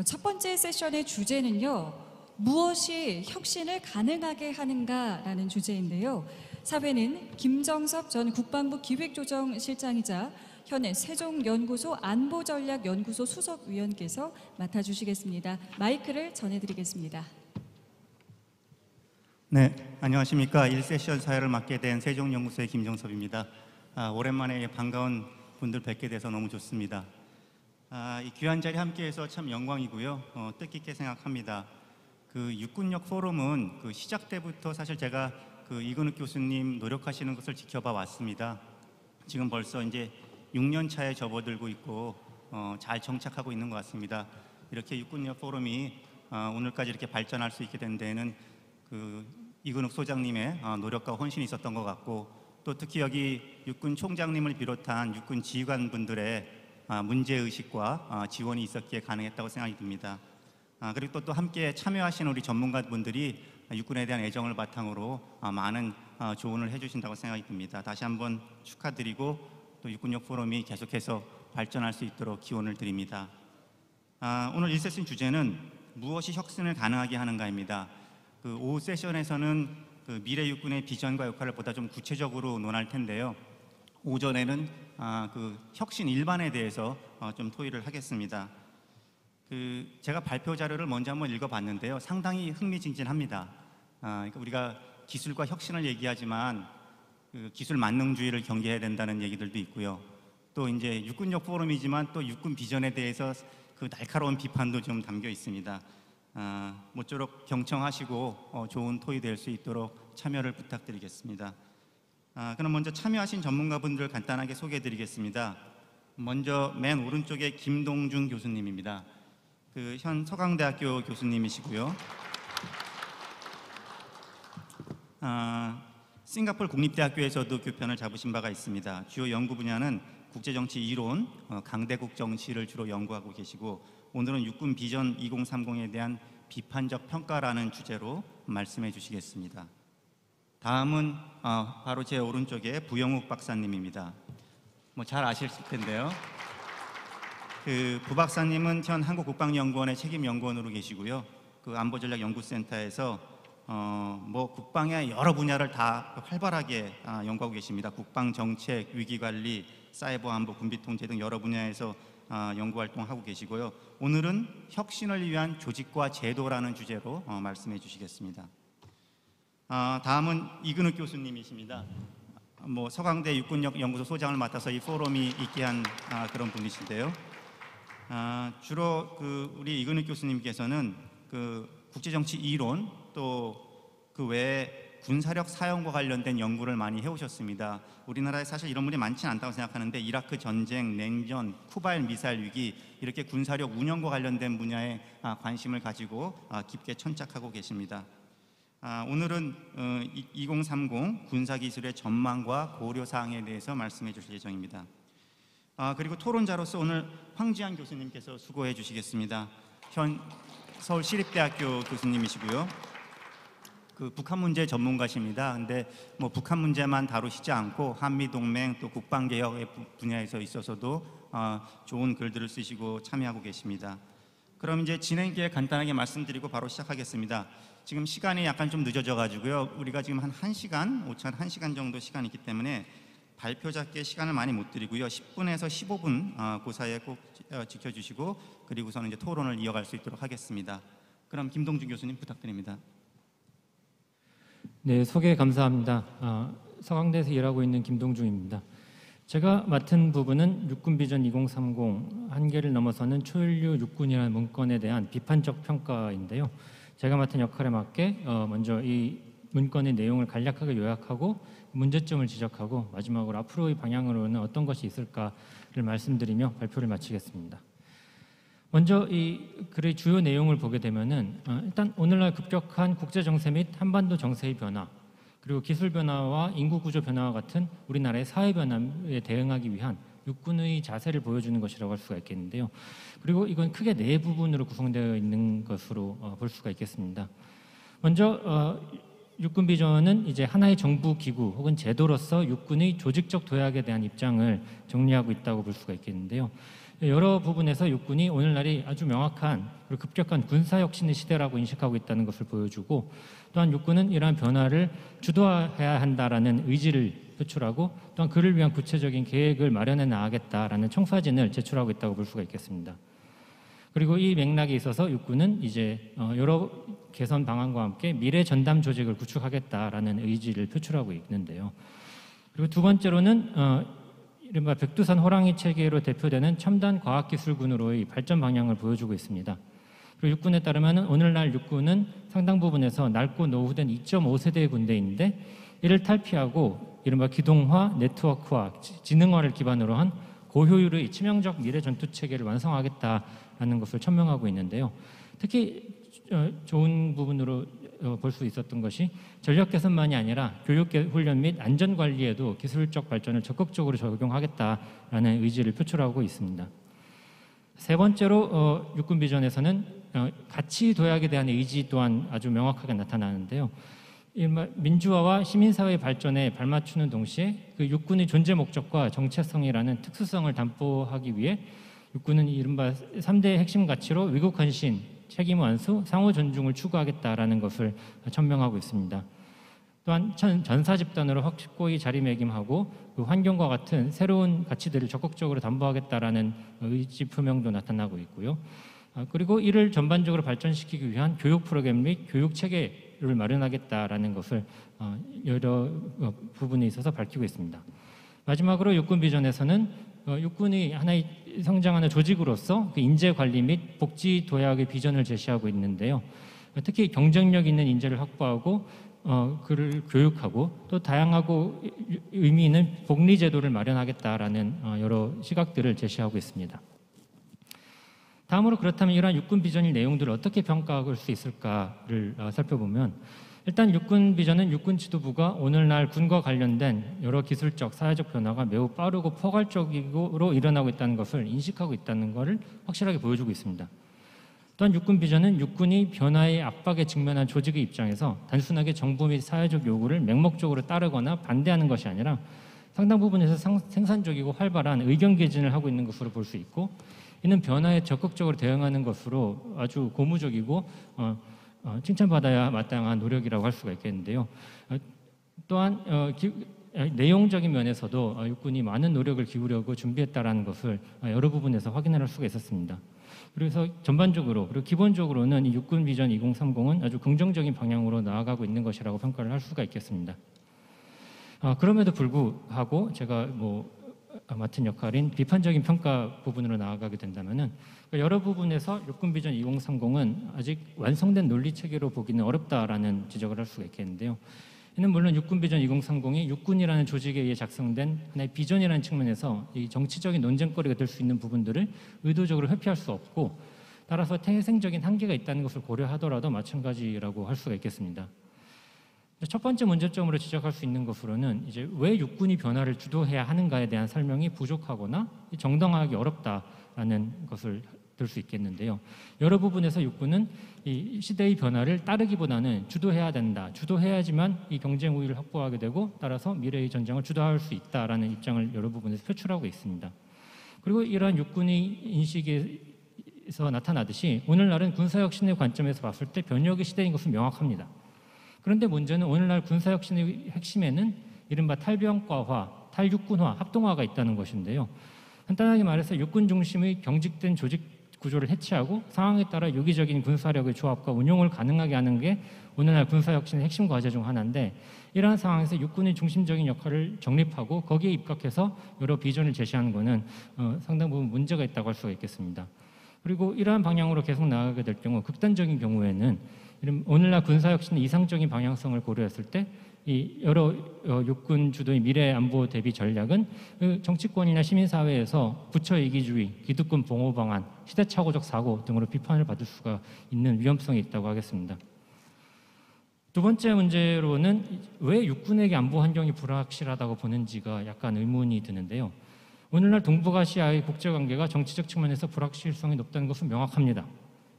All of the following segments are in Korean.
첫 번째 세션의 주제는요. 무엇이 혁신을 가능하게 하는가라는 주제인데요. 사회는 김정섭 전 국방부 기획조정실장이자 현재 세종연구소 안보전략연구소 수석위원께서 맡아주시겠습니다. 마이크를 전해드리겠습니다. 네, 안녕하십니까. 1세션 사회를 맡게 된 세종연구소의 김정섭입니다. 오랜만에 반가운 분들 뵙게 돼서 너무 좋습니다. 이 귀한 자리 함께해서 참 영광이고요. 뜻깊게 생각합니다. 그 육군역 포럼은 그 시작 때부터 사실 제가 그 이근욱 교수님 노력하시는 것을 지켜봐 왔습니다. 지금 벌써 이제 6년 차에 접어들고 있고 잘 정착하고 있는 것 같습니다. 이렇게 육군역 포럼이 오늘까지 이렇게 발전할 수 있게 된 데에는 그 이근욱 소장님의 노력과 헌신이 있었던 것 같고, 또 특히 여기 육군 총장님을 비롯한 육군 지휘관분들의 문제의식과 지원이 있었기에 가능했다고 생각이 듭니다. 그리고 또 함께 참여하신 우리 전문가분들이 육군에 대한 애정을 바탕으로 많은 조언을 해주신다고 생각이 듭니다. 다시 한번 축하드리고 또 육군역 포럼이 계속해서 발전할 수 있도록 기원을 드립니다. 오늘 1세션 주제는 무엇이 혁신을 가능하게 하는가입니다. 그 오후 세션에서는 그 미래 육군의 비전과 역할을 보다 좀 구체적으로 논할 텐데요. 오전에는 그 혁신 일반에 대해서 좀 토의를 하겠습니다. 제가 발표 자료를 먼저 한번 읽어봤는데요. 상당히 흥미진진합니다. 그러니까 우리가 기술과 혁신을 얘기하지만 그 기술 만능주의를 경계해야 된다는 얘기들도 있고요. 또 이제 육군역 포럼이지만 또 육군 비전에 대해서 그 날카로운 비판도 좀 담겨 있습니다. 모쪼록 경청하시고 좋은 토의 될 수 있도록 참여를 부탁드리겠습니다. 그럼 먼저 참여하신 전문가분들 간단하게 소개해드리겠습니다. 먼저 맨 오른쪽에 김동준 교수님입니다. 그 현 서강대학교 교수님이시고요. 싱가포르 국립대학교에서도 교편을 잡으신 바가 있습니다. 주요 연구 분야는 국제정치 이론, 강대국 정치를 주로 연구하고 계시고, 오늘은 육군 비전 2030에 대한 비판적 평가라는 주제로 말씀해 주시겠습니다. 다음은 바로 제 오른쪽에 부영욱 박사님입니다. 뭐 잘 아실 텐데요. 그 부 박사님은 현 한국국방연구원의 책임 연구원으로 계시고요. 그 안보전략연구센터에서 뭐 국방의 여러 분야를 다 활발하게 연구하고 계십니다. 국방정책, 위기관리, 사이버 안보, 군비통제 등 여러 분야에서 연구활동하고 계시고요. 오늘은 혁신을 위한 조직과 제도라는 주제로 말씀해 주시겠습니다. 다음은 이근욱 교수님이십니다. 뭐 서강대 육군역 연구소 소장을 맡아서 이 포럼이 있게 한 그런 분이신데요. 주로 그 우리 이근욱 교수님께서는 그 국제정치 이론 또 그 외에 군사력 사용과 관련된 연구를 많이 해오셨습니다. 우리나라에 사실 이런 분이 많지는 않다고 생각하는데 이라크 전쟁, 냉전, 쿠바일 미사일 위기 이렇게 군사력 운영과 관련된 분야에 관심을 가지고 깊게 천착하고 계십니다. 오늘은 2030 군사기술의 전망과 고려사항에 대해서 말씀해 주실 예정입니다. 그리고 토론자로서 오늘 황지한 교수님께서 수고해 주시겠습니다. 현 서울시립대학교 교수님이시고요. 그 북한 문제 전문가십니다. 근데 뭐 북한 문제만 다루시지 않고 한미 동맹 또 국방 개혁의 분야에서 있어서도 좋은 글들을 쓰시고 참여하고 계십니다. 그럼 이제 진행기에 간단하게 말씀드리고 바로 시작하겠습니다. 지금 시간이 약간 좀 늦어져 가지고요. 우리가 지금 한 1시간, 오차 1시간 정도 시간이 있기 때문에 발표자께 시간을 많이 못 드리고요. 10분에서 15분 그 사이에 꼭 지켜주시고 그리고서는 이제 토론을 이어갈 수 있도록 하겠습니다. 그럼 김동준 교수님 부탁드립니다. 네, 소개 감사합니다. 서강대에서 일하고 있는 김동중입니다. 제가 맡은 부분은 육군 비전 2030 한계를 넘어서는 초인류 육군이라는 문건에 대한 비판적 평가인데요. 제가 맡은 역할에 맞게 먼저 이 문건의 내용을 간략하게 요약하고 문제점을 지적하고 마지막으로 앞으로의 방향으로는 어떤 것이 있을까를 말씀드리며 발표를 마치겠습니다. 먼저 이 글의 주요 내용을 보게 되면은 일단 오늘날 급격한 국제 정세 및 한반도 정세의 변화, 그리고 기술 변화와 인구 구조 변화와 같은 우리나라의 사회 변화에 대응하기 위한 육군의 자세를 보여주는 것이라고 할 수가 있겠는데요. 그리고 이건 크게 네 부분으로 구성되어 있는 것으로 볼 수가 있겠습니다. 먼저 육군 비전은 이제 하나의 정부 기구 혹은 제도로서 육군의 조직적 도약에 대한 입장을 정리하고 있다고 볼 수가 있겠는데요. 여러 부분에서 육군이 오늘날이 아주 명확한 그리고 급격한 군사혁신의 시대라고 인식하고 있다는 것을 보여주고, 또한 육군은 이러한 변화를 주도해야 한다라는 의지를 표출하고, 또한 그를 위한 구체적인 계획을 마련해 나가겠다라는 청사진을 제출하고 있다고 볼 수가 있겠습니다. 그리고 이 맥락에 있어서 육군은 이제 여러 개선 방안과 함께 미래 전담 조직을 구축하겠다라는 의지를 표출하고 있는데요. 그리고 두 번째로는 이른바 백두산 호랑이 체계로 대표되는 첨단 과학기술군으로의 발전 방향을 보여주고 있습니다. 그리고 육군에 따르면 오늘날 육군은 상당 부분에서 낡고 노후된 2.5세대의 군대인데, 이를 탈피하고 이른바 기동화, 네트워크화, 지능화를 기반으로 한 고효율의 치명적 미래 전투 체계를 완성하겠다라는 것을 천명하고 있는데요. 특히 좋은 부분으로 볼 수 있었던 것이 전력 개선만이 아니라 교육 훈련 및 안전 관리에도 기술적 발전을 적극적으로 적용하겠다라는 의지를 표출하고 있습니다. 세 번째로 육군 비전에서는 가치 도약에 대한 의지 또한 아주 명확하게 나타나는데요. 민주화와 시민사회 발전에 발맞추는 동시에 그 육군의 존재 목적과 정체성이라는 특수성을 담보하기 위해 육군은 이른바 3대 핵심 가치로 위국 헌신, 책임 완수, 상호 존중을 추구하겠다라는 것을 천명하고 있습니다. 또한 전사 집단으로 확고히 자리매김하고 그 환경과 같은 새로운 가치들을 적극적으로 담보하겠다라는 의지 표명도 나타나고 있고요. 그리고 이를 전반적으로 발전시키기 위한 교육 프로그램 및 교육 체계를 마련하겠다라는 것을 여러 부분에 있어서 밝히고 있습니다. 마지막으로 육군 비전에서는 육군이 하나의 성장하는 조직으로서 그 인재 관리 및 복지 도약의 비전을 제시하고 있는데요. 특히 경쟁력 있는 인재를 확보하고 그를 교육하고 또 다양하고 의미 있는 복리 제도를 마련하겠다라는 여러 시각들을 제시하고 있습니다. 다음으로 그렇다면 이러한 육군 비전의 내용들을 어떻게 평가할 수 있을까를 살펴보면, 일단 육군 비전은 육군 지도부가 오늘날 군과 관련된 여러 기술적, 사회적 변화가 매우 빠르고 포괄적으로 일어나고 있다는 것을 인식하고 있다는 것을 확실하게 보여주고 있습니다. 또한 육군 비전은 육군이 변화의 압박에 직면한 조직의 입장에서 단순하게 정부 및 사회적 요구를 맹목적으로 따르거나 반대하는 것이 아니라 상당 부분에서 생산적이고 활발한 의견 개진을 하고 있는 것으로 볼 수 있고, 이는 변화에 적극적으로 대응하는 것으로 아주 고무적이고 칭찬받아야 마땅한 노력이라고 할 수가 있겠는데요. 또한 내용적인 면에서도 육군이 많은 노력을 기울이고 준비했다라는 것을 여러 부분에서 확인할 수가 있었습니다. 그래서 전반적으로 그리고 기본적으로는 이 육군 비전 2030은 아주 긍정적인 방향으로 나아가고 있는 것이라고 평가를 할 수가 있겠습니다. 그럼에도 불구하고 제가 맡은 역할인 비판적인 평가 부분으로 나아가게 된다면은 여러 부분에서 육군 비전 2030은 아직 완성된 논리 체계로 보기는 어렵다라는 지적을 할 수가 있겠는데요. 이는 물론 육군 비전 2030이 육군이라는 조직에 의해 작성된 하나의 비전이라는 측면에서 이 정치적인 논쟁거리가 될 수 있는 부분들을 의도적으로 회피할 수 없고, 따라서 태생적인 한계가 있다는 것을 고려하더라도 마찬가지라고 할 수가 있겠습니다. 첫 번째 문제점으로 지적할 수 있는 것으로는 이제 왜 육군이 변화를 주도해야 하는가에 대한 설명이 부족하거나 정당화하기 어렵다라는 것을 들 수 있겠는데요. 여러 부분에서 육군은 이 시대의 변화를 따르기보다는 주도해야 된다. 주도해야지만 이 경쟁 우위를 확보하게 되고 따라서 미래의 전쟁을 주도할 수 있다라는 입장을 여러 부분에서 표출하고 있습니다. 그리고 이러한 육군의 인식에서 나타나듯이 오늘날은 군사혁신의 관점에서 봤을 때 변혁의 시대인 것은 명확합니다. 그런데 문제는 오늘날 군사혁신의 핵심에는 이른바 탈병과화, 탈육군화, 합동화가 있다는 것인데요. 간단하게 말해서 육군 중심의 경직된 조직 구조를 해체하고 상황에 따라 유기적인 군사력의 조합과 운용을 가능하게 하는 게 오늘날 군사혁신의 핵심 과제 중 하나인데, 이러한 상황에서 육군의 중심적인 역할을 정립하고 거기에 입각해서 여러 비전을 제시하는 것은 상당 부분 문제가 있다고 할 수가 있겠습니다. 그리고 이러한 방향으로 계속 나아가게 될 경우, 극단적인 경우에는 오늘날 군사혁신의 이상적인 방향성을 고려했을 때 이 여러 육군 주도의 미래 안보 대비 전략은 정치권이나 시민사회에서 부처 이기주의, 기득권 봉호 방안, 시대착오적 사고 등으로 비판을 받을 수가 있는 위험성이 있다고 하겠습니다. 두 번째 문제로는 왜 육군에게 안보 환경이 불확실하다고 보는지가 약간 의문이 드는데요. 오늘날 동북아시아의 국제관계가 정치적 측면에서 불확실성이 높다는 것은 명확합니다.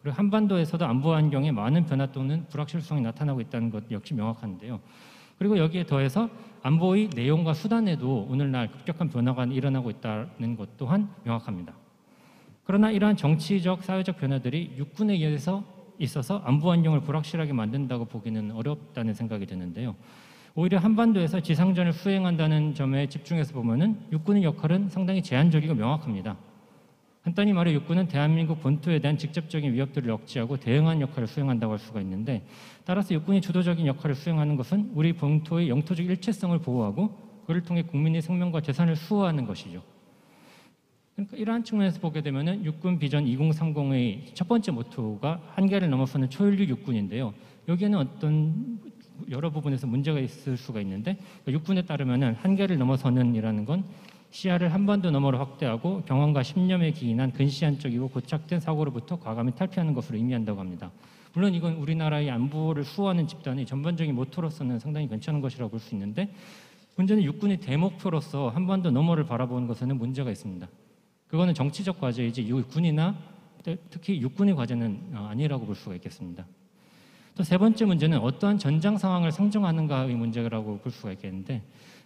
그리고 한반도에서도 안보 환경에 많은 변화 또는 불확실성이 나타나고 있다는 것 역시 명확한데요. 그리고 여기에 더해서 안보의 내용과 수단에도 오늘날 급격한 변화가 일어나고 있다는 것 또한 명확합니다. 그러나 이러한 정치적, 사회적 변화들이 육군에 의해서 있어서 안보 안정을 불확실하게 만든다고 보기는 어렵다는 생각이 드는데요. 오히려 한반도에서 지상전을 수행한다는 점에 집중해서 보면은 육군의 역할은 상당히 제한적이고 명확합니다. 간단히 말해 육군은 대한민국 본토에 대한 직접적인 위협들을 억제하고 대응하는 역할을 수행한다고 할 수가 있는데, 따라서 육군이 주도적인 역할을 수행하는 것은 우리 본토의 영토적 일체성을 보호하고 그를 통해 국민의 생명과 재산을 수호하는 것이죠. 그러니까 이러한 측면에서 보게 되면은 육군 비전 2030의 첫 번째 모토가 한계를 넘어서는 초연료 육군인데요. 여기에는 어떤 여러 부분에서 문제가 있을 수가 있는데, 육군에 따르면은 한계를 넘어서는이라는 건 시야를 한반도 너머로 확대하고 경험과 신념에 기인한 근시안적이고 고착된 사고로부터 과감히 탈피하는 것으로 의미한다고 합니다. 물론 이건 우리나라의 안보를 수호하는 집단의 전반적인 모토로서는 상당히 괜찮은 것이라고 볼 수 있는데, 문제는 육군의 대목표로서 한반도 너머를 바라보는 것에는 문제가 있습니다. 그거는 정치적 과제이지 군이나 특히 육군의 과제는 아니라고 볼 수가 있겠습니다. 또 세 번째 문제는 어떠한 전장 상황을 상정하는가의 문제라고 볼 수가 있겠는데,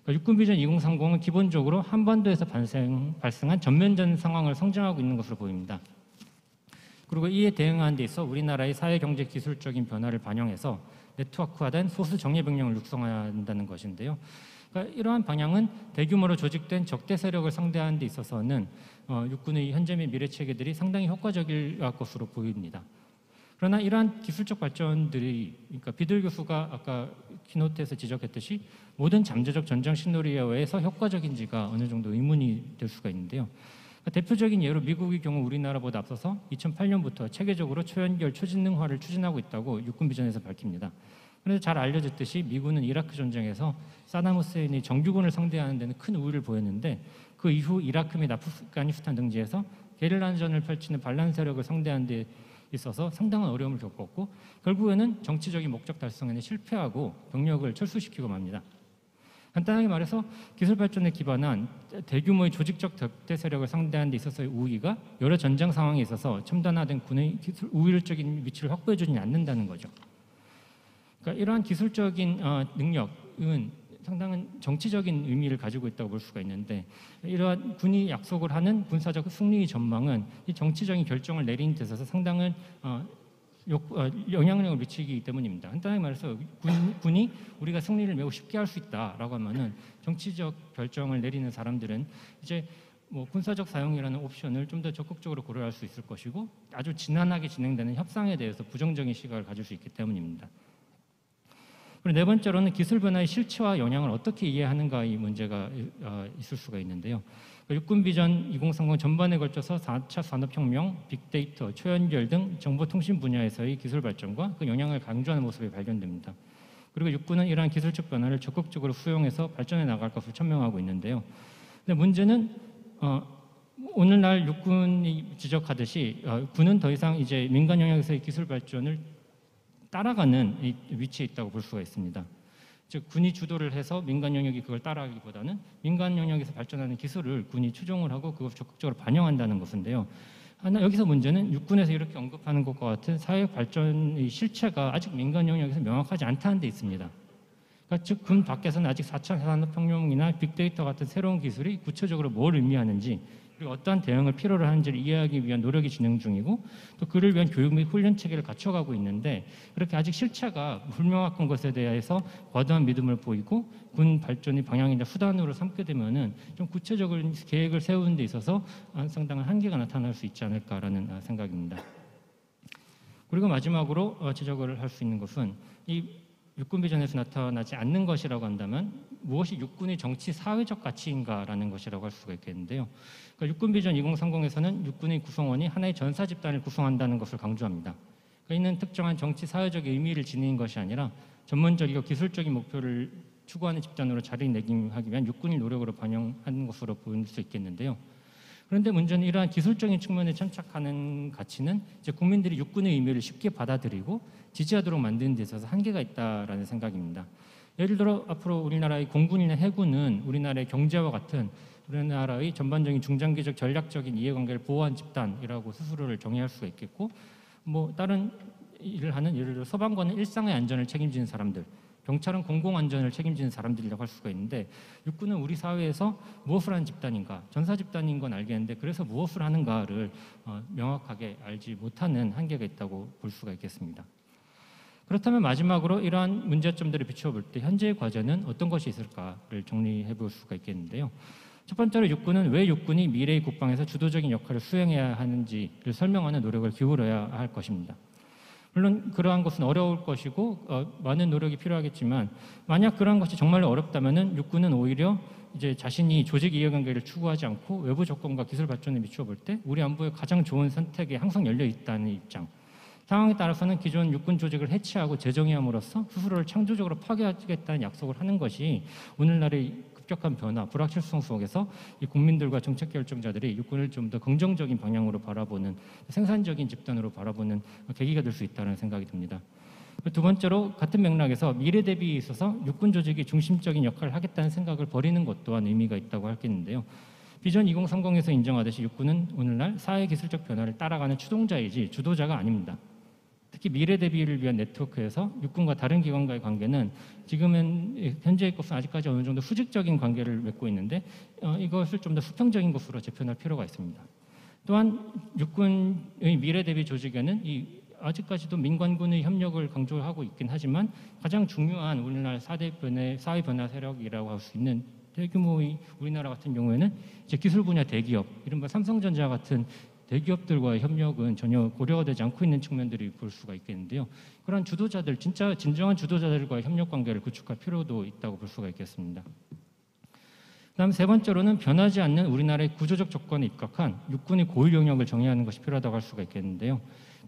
육군 비전 2030은 기본적으로 한반도에서 발생한 전면전 상황을 상정하고 있는 것으로 보입니다. 그리고 이에 대응하는 데 있어 우리나라의 사회, 경제, 기술적인 변화를 반영해서 네트워크화된 소수 정예 병력을 육성한다는 것인데요. 그러니까 이러한 방향은 대규모로 조직된 적대 세력을 상대하는 데 있어서는 육군의 현재 및 미래 체계들이 상당히 효과적일 것으로 보입니다. 그러나 이러한 기술적 발전들이, 그러니까 비들 교수가 아까 키노트에서 지적했듯이 모든 잠재적 전장 시나리오에서 효과적인지가 어느 정도 의문이 될 수가 있는데요. 그러니까 대표적인 예로 미국의 경우 우리나라보다 앞서서 2008년부터 체계적으로 초연결 초진능화를 추진하고 있다고 육군 비전에서 밝힙니다. 그런데 잘 알려졌듯이 미군은 이라크 전쟁에서 사담 후세인의 정규군을 상대하는 데는 큰 우위를 보였는데, 그 이후 이라크 및 아프가니스탄 등지에서 게릴라전을 펼치는 반란 세력을 상대하는 데 있어서 상당한 어려움을 겪었고, 결국에는 정치적인 목적 달성에는 실패하고 병력을 철수시키고 맙니다. 간단하게 말해서 기술 발전에 기반한 대규모의 조직적 적대 세력을 상대하는 데 있어서의 우위가 여러 전장 상황에 있어서 첨단화된 군의 기술 우위적인 위치를 확보해주지 않는다는 거죠. 그러니까 이러한 기술적인 능력은 상당한 정치적인 의미를 가지고 있다고 볼 수가 있는데, 이러한 군이 약속을 하는 군사적 승리의 전망은 이 정치적인 결정을 내리는 데 있어서 상당한 영향력을 미치기 때문입니다. 간단하게 말해서 군이 우리가 승리를 매우 쉽게 할 수 있다라고 하면은 정치적 결정을 내리는 사람들은 이제 뭐 군사적 사용이라는 옵션을 좀 더 적극적으로 고려할 수 있을 것이고, 아주 지난하게 진행되는 협상에 대해서 부정적인 시각을 가질 수 있기 때문입니다. 그리고 네 번째로는 기술 변화의 실체와 영향을 어떻게 이해하는가의 문제가 있을 수가 있는데요. 육군 비전 2030 전반에 걸쳐서 4차 산업혁명, 빅데이터, 초연결 등 정보통신 분야에서의 기술 발전과 그 영향을 강조하는 모습이 발견됩니다. 그리고 육군은 이러한 기술적 변화를 적극적으로 수용해서 발전해 나갈 것을 천명하고 있는데요. 근데 문제는 오늘날 육군이 지적하듯이 군은 더 이상 이제 민간 영역에서의 기술 발전을 따라가는 위치에 있다고 볼 수가 있습니다. 즉 군이 주도를 해서 민간 영역이 그걸 따라하기보다는 민간 영역에서 발전하는 기술을 군이 추종을 하고 그걸 적극적으로 반영한다는 것인데요. 하나 여기서 문제는 육군에서 이렇게 언급하는 것과 같은 사회 발전의 실체가 아직 민간 영역에서 명확하지 않다는 데 있습니다. 그러니까 즉 군 밖에서는 아직 4차 산업혁명이나 빅데이터 같은 새로운 기술이 구체적으로 뭘 의미하는지, 그리고 어떠한 대응을 필요로 하는지를 이해하기 위한 노력이 진행 중이고, 또 그를 위한 교육 및 훈련 체계를 갖춰가고 있는데, 그렇게 아직 실체가 불명확한 것에 대해서 과도한 믿음을 보이고 군 발전의 방향이나 수단으로 삼게 되면은 좀 구체적인 계획을 세우는 데 있어서 상당한 한계가 나타날 수 있지 않을까라는 생각입니다. 그리고 마지막으로 지적을 할 수 있는 것은 이 육군 비전에서 나타나지 않는 것이라고 한다면 무엇이 육군의 정치 사회적 가치인가라는 것이라고 할 수가 있겠는데요. 그러니까 육군 비전 2030에서는 육군의 구성원이 하나의 전사 집단을 구성한다는 것을 강조합니다. 그러니까 이는 특정한 정치 사회적 의미를 지니는 것이 아니라 전문적이고 기술적인 목표를 추구하는 집단으로 자리매김하기 위한 육군의 노력으로 반영하는 것으로 볼 수 있겠는데요. 그런데 문제는 이러한 기술적인 측면에 천착하는 가치는 이제 국민들이 육군의 의미를 쉽게 받아들이고 지지하도록 만드는 데 있어서 한계가 있다라는 생각입니다. 예를 들어 앞으로 우리나라의 공군이나 해군은 우리나라의 경제와 같은 우리나라의 전반적인 중장기적 전략적인 이해관계를 보호한 집단이라고 스스로를 정의할 수가 있겠고, 뭐 다른 일을 하는 예를 들어 소방관은 일상의 안전을 책임지는 사람들, 경찰은 공공안전을 책임지는 사람들이라고 할 수가 있는데 육군은 우리 사회에서 무엇을 하는 집단인가, 전사 집단인 건 알겠는데 그래서 무엇을 하는가를 명확하게 알지 못하는 한계가 있다고 볼 수가 있겠습니다. 그렇다면 마지막으로 이러한 문제점들을 비춰볼 때 현재의 과제는 어떤 것이 있을까를 정리해 볼 수가 있겠는데요. 첫 번째로 육군은 왜 육군이 미래의 국방에서 주도적인 역할을 수행해야 하는지를 설명하는 노력을 기울여야 할 것입니다. 물론 그러한 것은 어려울 것이고 많은 노력이 필요하겠지만 만약 그러한 것이 정말로 어렵다면은 육군은 오히려 이제 자신이 조직 이해관계를 추구하지 않고 외부 조건과 기술 발전에 비추어 볼 때 우리 안보의 가장 좋은 선택에 항상 열려 있다는 입장. 상황에 따라서는 기존 육군 조직을 해체하고 재정의함으로써 스스로를 창조적으로 파괴하겠다는 약속을 하는 것이 오늘날의 급격한 변화, 불확실성 속에서 이 국민들과 정책 결정자들이 육군을 좀 더 긍정적인 방향으로 바라보는 생산적인 집단으로 바라보는 계기가 될 수 있다는 생각이 듭니다. 두 번째로 같은 맥락에서 미래 대비에 있어서 육군 조직이 중심적인 역할을 하겠다는 생각을 버리는 것 또한 의미가 있다고 하겠는데요. 비전 2030에서 인정하듯이 육군은 오늘날 사회 기술적 변화를 따라가는 추동자이지 주도자가 아닙니다. 특히 미래 대비를 위한 네트워크에서 육군과 다른 기관과의 관계는 지금은 현재의 것은 아직까지 어느 정도 수직적인 관계를 맺고 있는데 이것을 좀 더 수평적인 것으로 재편할 필요가 있습니다. 또한 육군의 미래 대비 조직에는 아직까지도 민관군의 협력을 강조하고 있긴 하지만 가장 중요한 우리나라 4대 사회 변화 세력이라고 할 수 있는 대규모의 우리나라 같은 경우에는 이제 기술 분야 대기업, 이른바 삼성전자 같은 대기업들과의 협력은 전혀 고려가 되지 않고 있는 측면들이 볼 수가 있겠는데요. 그런 주도자들, 진정한 주도자들과의 협력 관계를 구축할 필요도 있다고 볼 수가 있겠습니다. 그다음 세 번째로는 변하지 않는 우리나라의 구조적 조건에 입각한 육군의 고유 영역을 정의하는 것이 필요하다고 할 수가 있겠는데요.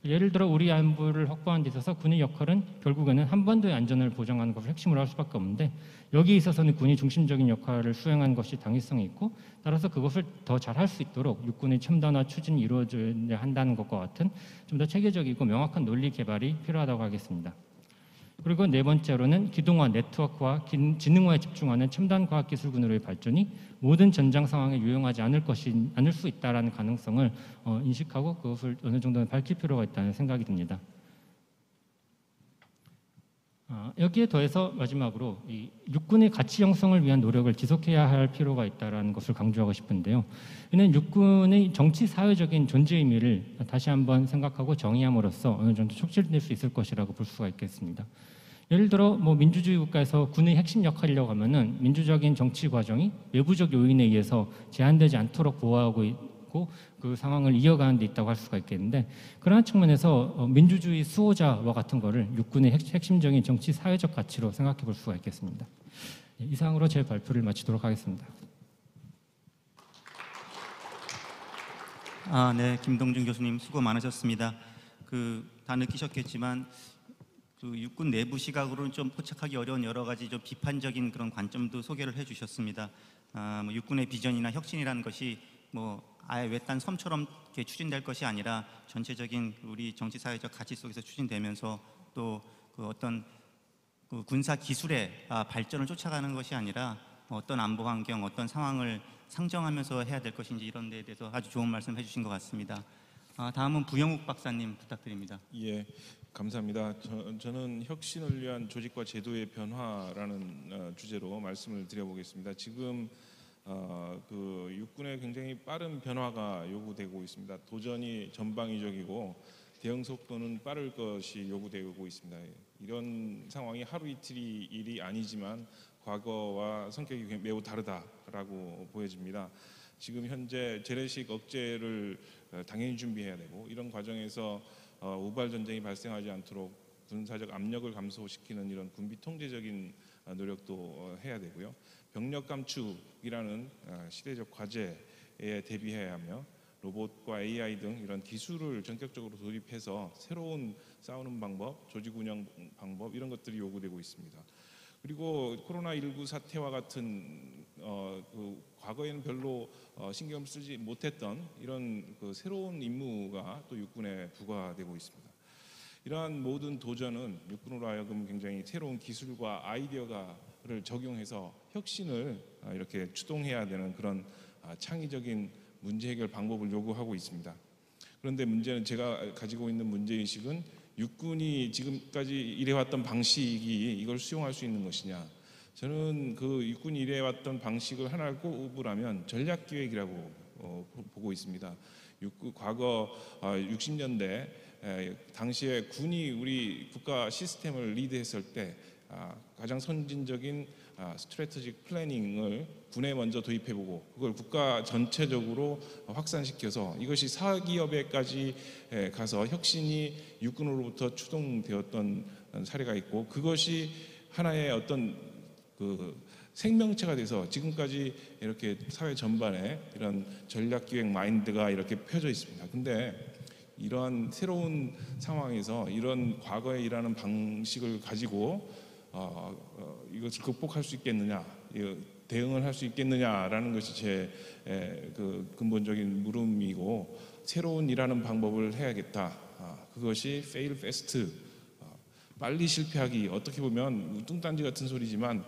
예를 들어 우리 안보를 확보하는 데 있어서 군의 역할은 결국에는 한반도의 안전을 보장하는 것을 핵심으로 할 수밖에 없는데 여기에 있어서는 군이 중심적인 역할을 수행하는 것이 당위성이 있고 따라서 그것을 더 잘할 수 있도록 육군의 첨단화 추진이 이루어져야 한다는 것과 같은 좀 더 체계적이고 명확한 논리 개발이 필요하다고 하겠습니다. 그리고 네 번째로는 기동화, 네트워크와 지능화에 집중하는 첨단 과학기술군으로의 발전이 모든 전장 상황에 유용하지 않을 수 있다는 가능성을 인식하고 그것을 어느 정도는 밝힐 필요가 있다는 생각이 듭니다. 여기에 더해서 마지막으로 이 육군의 가치 형성을 위한 노력을 지속해야 할 필요가 있다는 것을 강조하고 싶은데요. 이는 육군의 정치 사회적인 존재 의미를 다시 한번 생각하고 정의함으로써 어느 정도 촉진될 수 있을 것이라고 볼 수가 있겠습니다. 예를 들어 민주주의 국가에서 군의 핵심 역할이라고 하면은 민주적인 정치 과정이 외부적 요인에 의해서 제한되지 않도록 보호하고 있고 그 상황을 이어가는 데 있다고 할 수가 있겠는데 그러한 측면에서 민주주의 수호자와 같은 거를 육군의 핵심적인 정치 사회적 가치로 생각해 볼 수가 있겠습니다. 이상으로 제 발표를 마치도록 하겠습니다. 네, 김동준 교수님 수고 많으셨습니다. 다 느끼셨겠지만 육군 내부 시각으로는 좀 포착하기 어려운 여러 가지 좀 비판적인 그런 관점도 소개를 해주셨습니다. 육군의 비전이나 혁신이라는 것이 아예 외딴 섬처럼 이렇게 추진될 것이 아니라 전체적인 우리 정치 사회적 가치 속에서 추진되면서 또 어떤 군사 기술의 발전을 쫓아가는 것이 아니라 어떤 안보 환경, 어떤 상황을 상정하면서 해야 될 것인지 이런 데에 대해서 아주 좋은 말씀 해주신 것 같습니다. 다음은 부영욱 박사님 부탁드립니다. 예, 감사합니다. 저는 혁신을 위한 조직과 제도의 변화라는 주제로 말씀을 드려보겠습니다. 지금 육군에 굉장히 빠른 변화가 요구되고 있습니다. 도전이 전방위적이고 대응 속도는 빠를 것이 요구되고 있습니다. 이런 상황이 하루 이틀이 일이 아니지만 과거와 성격이 매우 다르다라고 보여집니다. 지금 현재 재래식 억제를 당연히 준비해야 되고 이런 과정에서 우발 전쟁이 발생하지 않도록 군사적 압력을 감소시키는 이런 군비 통제적인 노력도 해야 되고요. 병력 감축이라는 시대적 과제에 대비해야 하며 로봇과 AI 등 이런 기술을 전격적으로 도입해서 새로운 싸우는 방법, 조직 운영 방법 이런 것들이 요구되고 있습니다. 그리고 코로나19 사태와 같은 과거에는 별로 신경 쓰지 못했던 이런 새로운 임무가 또 육군에 부과되고 있습니다. 이러한 모든 도전은 육군으로 하여금 굉장히 새로운 기술과 아이디어를 적용해서 혁신을 이렇게 추동해야 되는 그런 창의적인 문제 해결 방법을 요구하고 있습니다. 그런데 문제는 제가 가지고 있는 문제의식은 육군이 지금까지 일해왔던 방식이 이걸 수용할 수 있는 것이냐. 저는 그 육군이 일해왔던 방식을 하나를 꼽으라면 전략기획이라고 보고 있습니다. 과거 60년대 당시에 군이 우리 국가 시스템을 리드했을 때 가장 선진적인 스트래테직 플래닝을 군에 먼저 도입해보고 그걸 국가 전체적으로 확산시켜서 이것이 사기업에까지 가서 혁신이 육군으로부터 추동되었던 사례가 있고 그것이 하나의 어떤 그 생명체가 돼서 지금까지 이렇게 사회 전반에 이런 전략기획 마인드가 이렇게 펴져 있습니다. 근데 이러한 새로운 상황에서 이런 과거에 일하는 방식을 가지고 이것을 극복할 수 있겠느냐, 대응을 할 수 있겠느냐라는 것이 제 그 근본적인 물음이고 새로운 일하는 방법을 해야겠다. 그것이 fail fast, 빨리 실패하기. 어떻게 보면 뚱딴지 같은 소리지만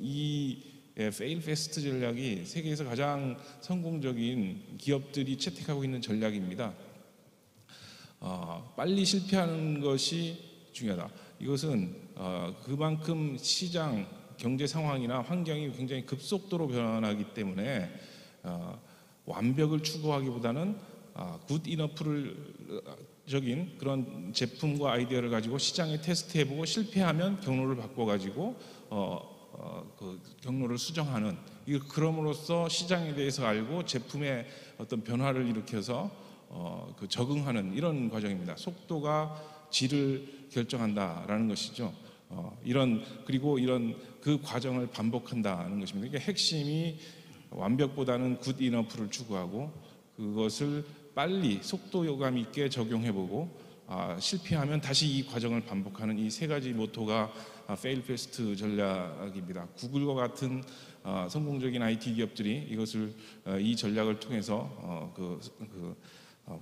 이 fail fast 전략이 세계에서 가장 성공적인 기업들이 채택하고 있는 전략입니다. 빨리 실패하는 것이 중요하다. 이것은 그만큼 시장, 경제 상황이나 환경이 굉장히 급속도로 변하기 때문에 완벽을 추구하기보다는 굿 이너프적인 그런 제품과 아이디어를 가지고 시장에 테스트해보고 실패하면 경로를 바꿔가지고 그 경로를 수정하는, 그럼으로써 시장에 대해서 알고 제품의 어떤 변화를 일으켜서 그 적응하는 이런 과정입니다. 속도가 질을 결정한다라는 것이죠. 그리고 이런 그 과정을 반복한다는 것입니다. 그러니까 핵심이 완벽보다는 굿 이너프를 추구하고 그것을 빨리 속도 요감 있게 적용해보고 실패하면 다시 이 과정을 반복하는 이 세 가지 모토가 fail fast 전략입니다. 구글과 같은 성공적인 IT 기업들이 이 전략을 통해서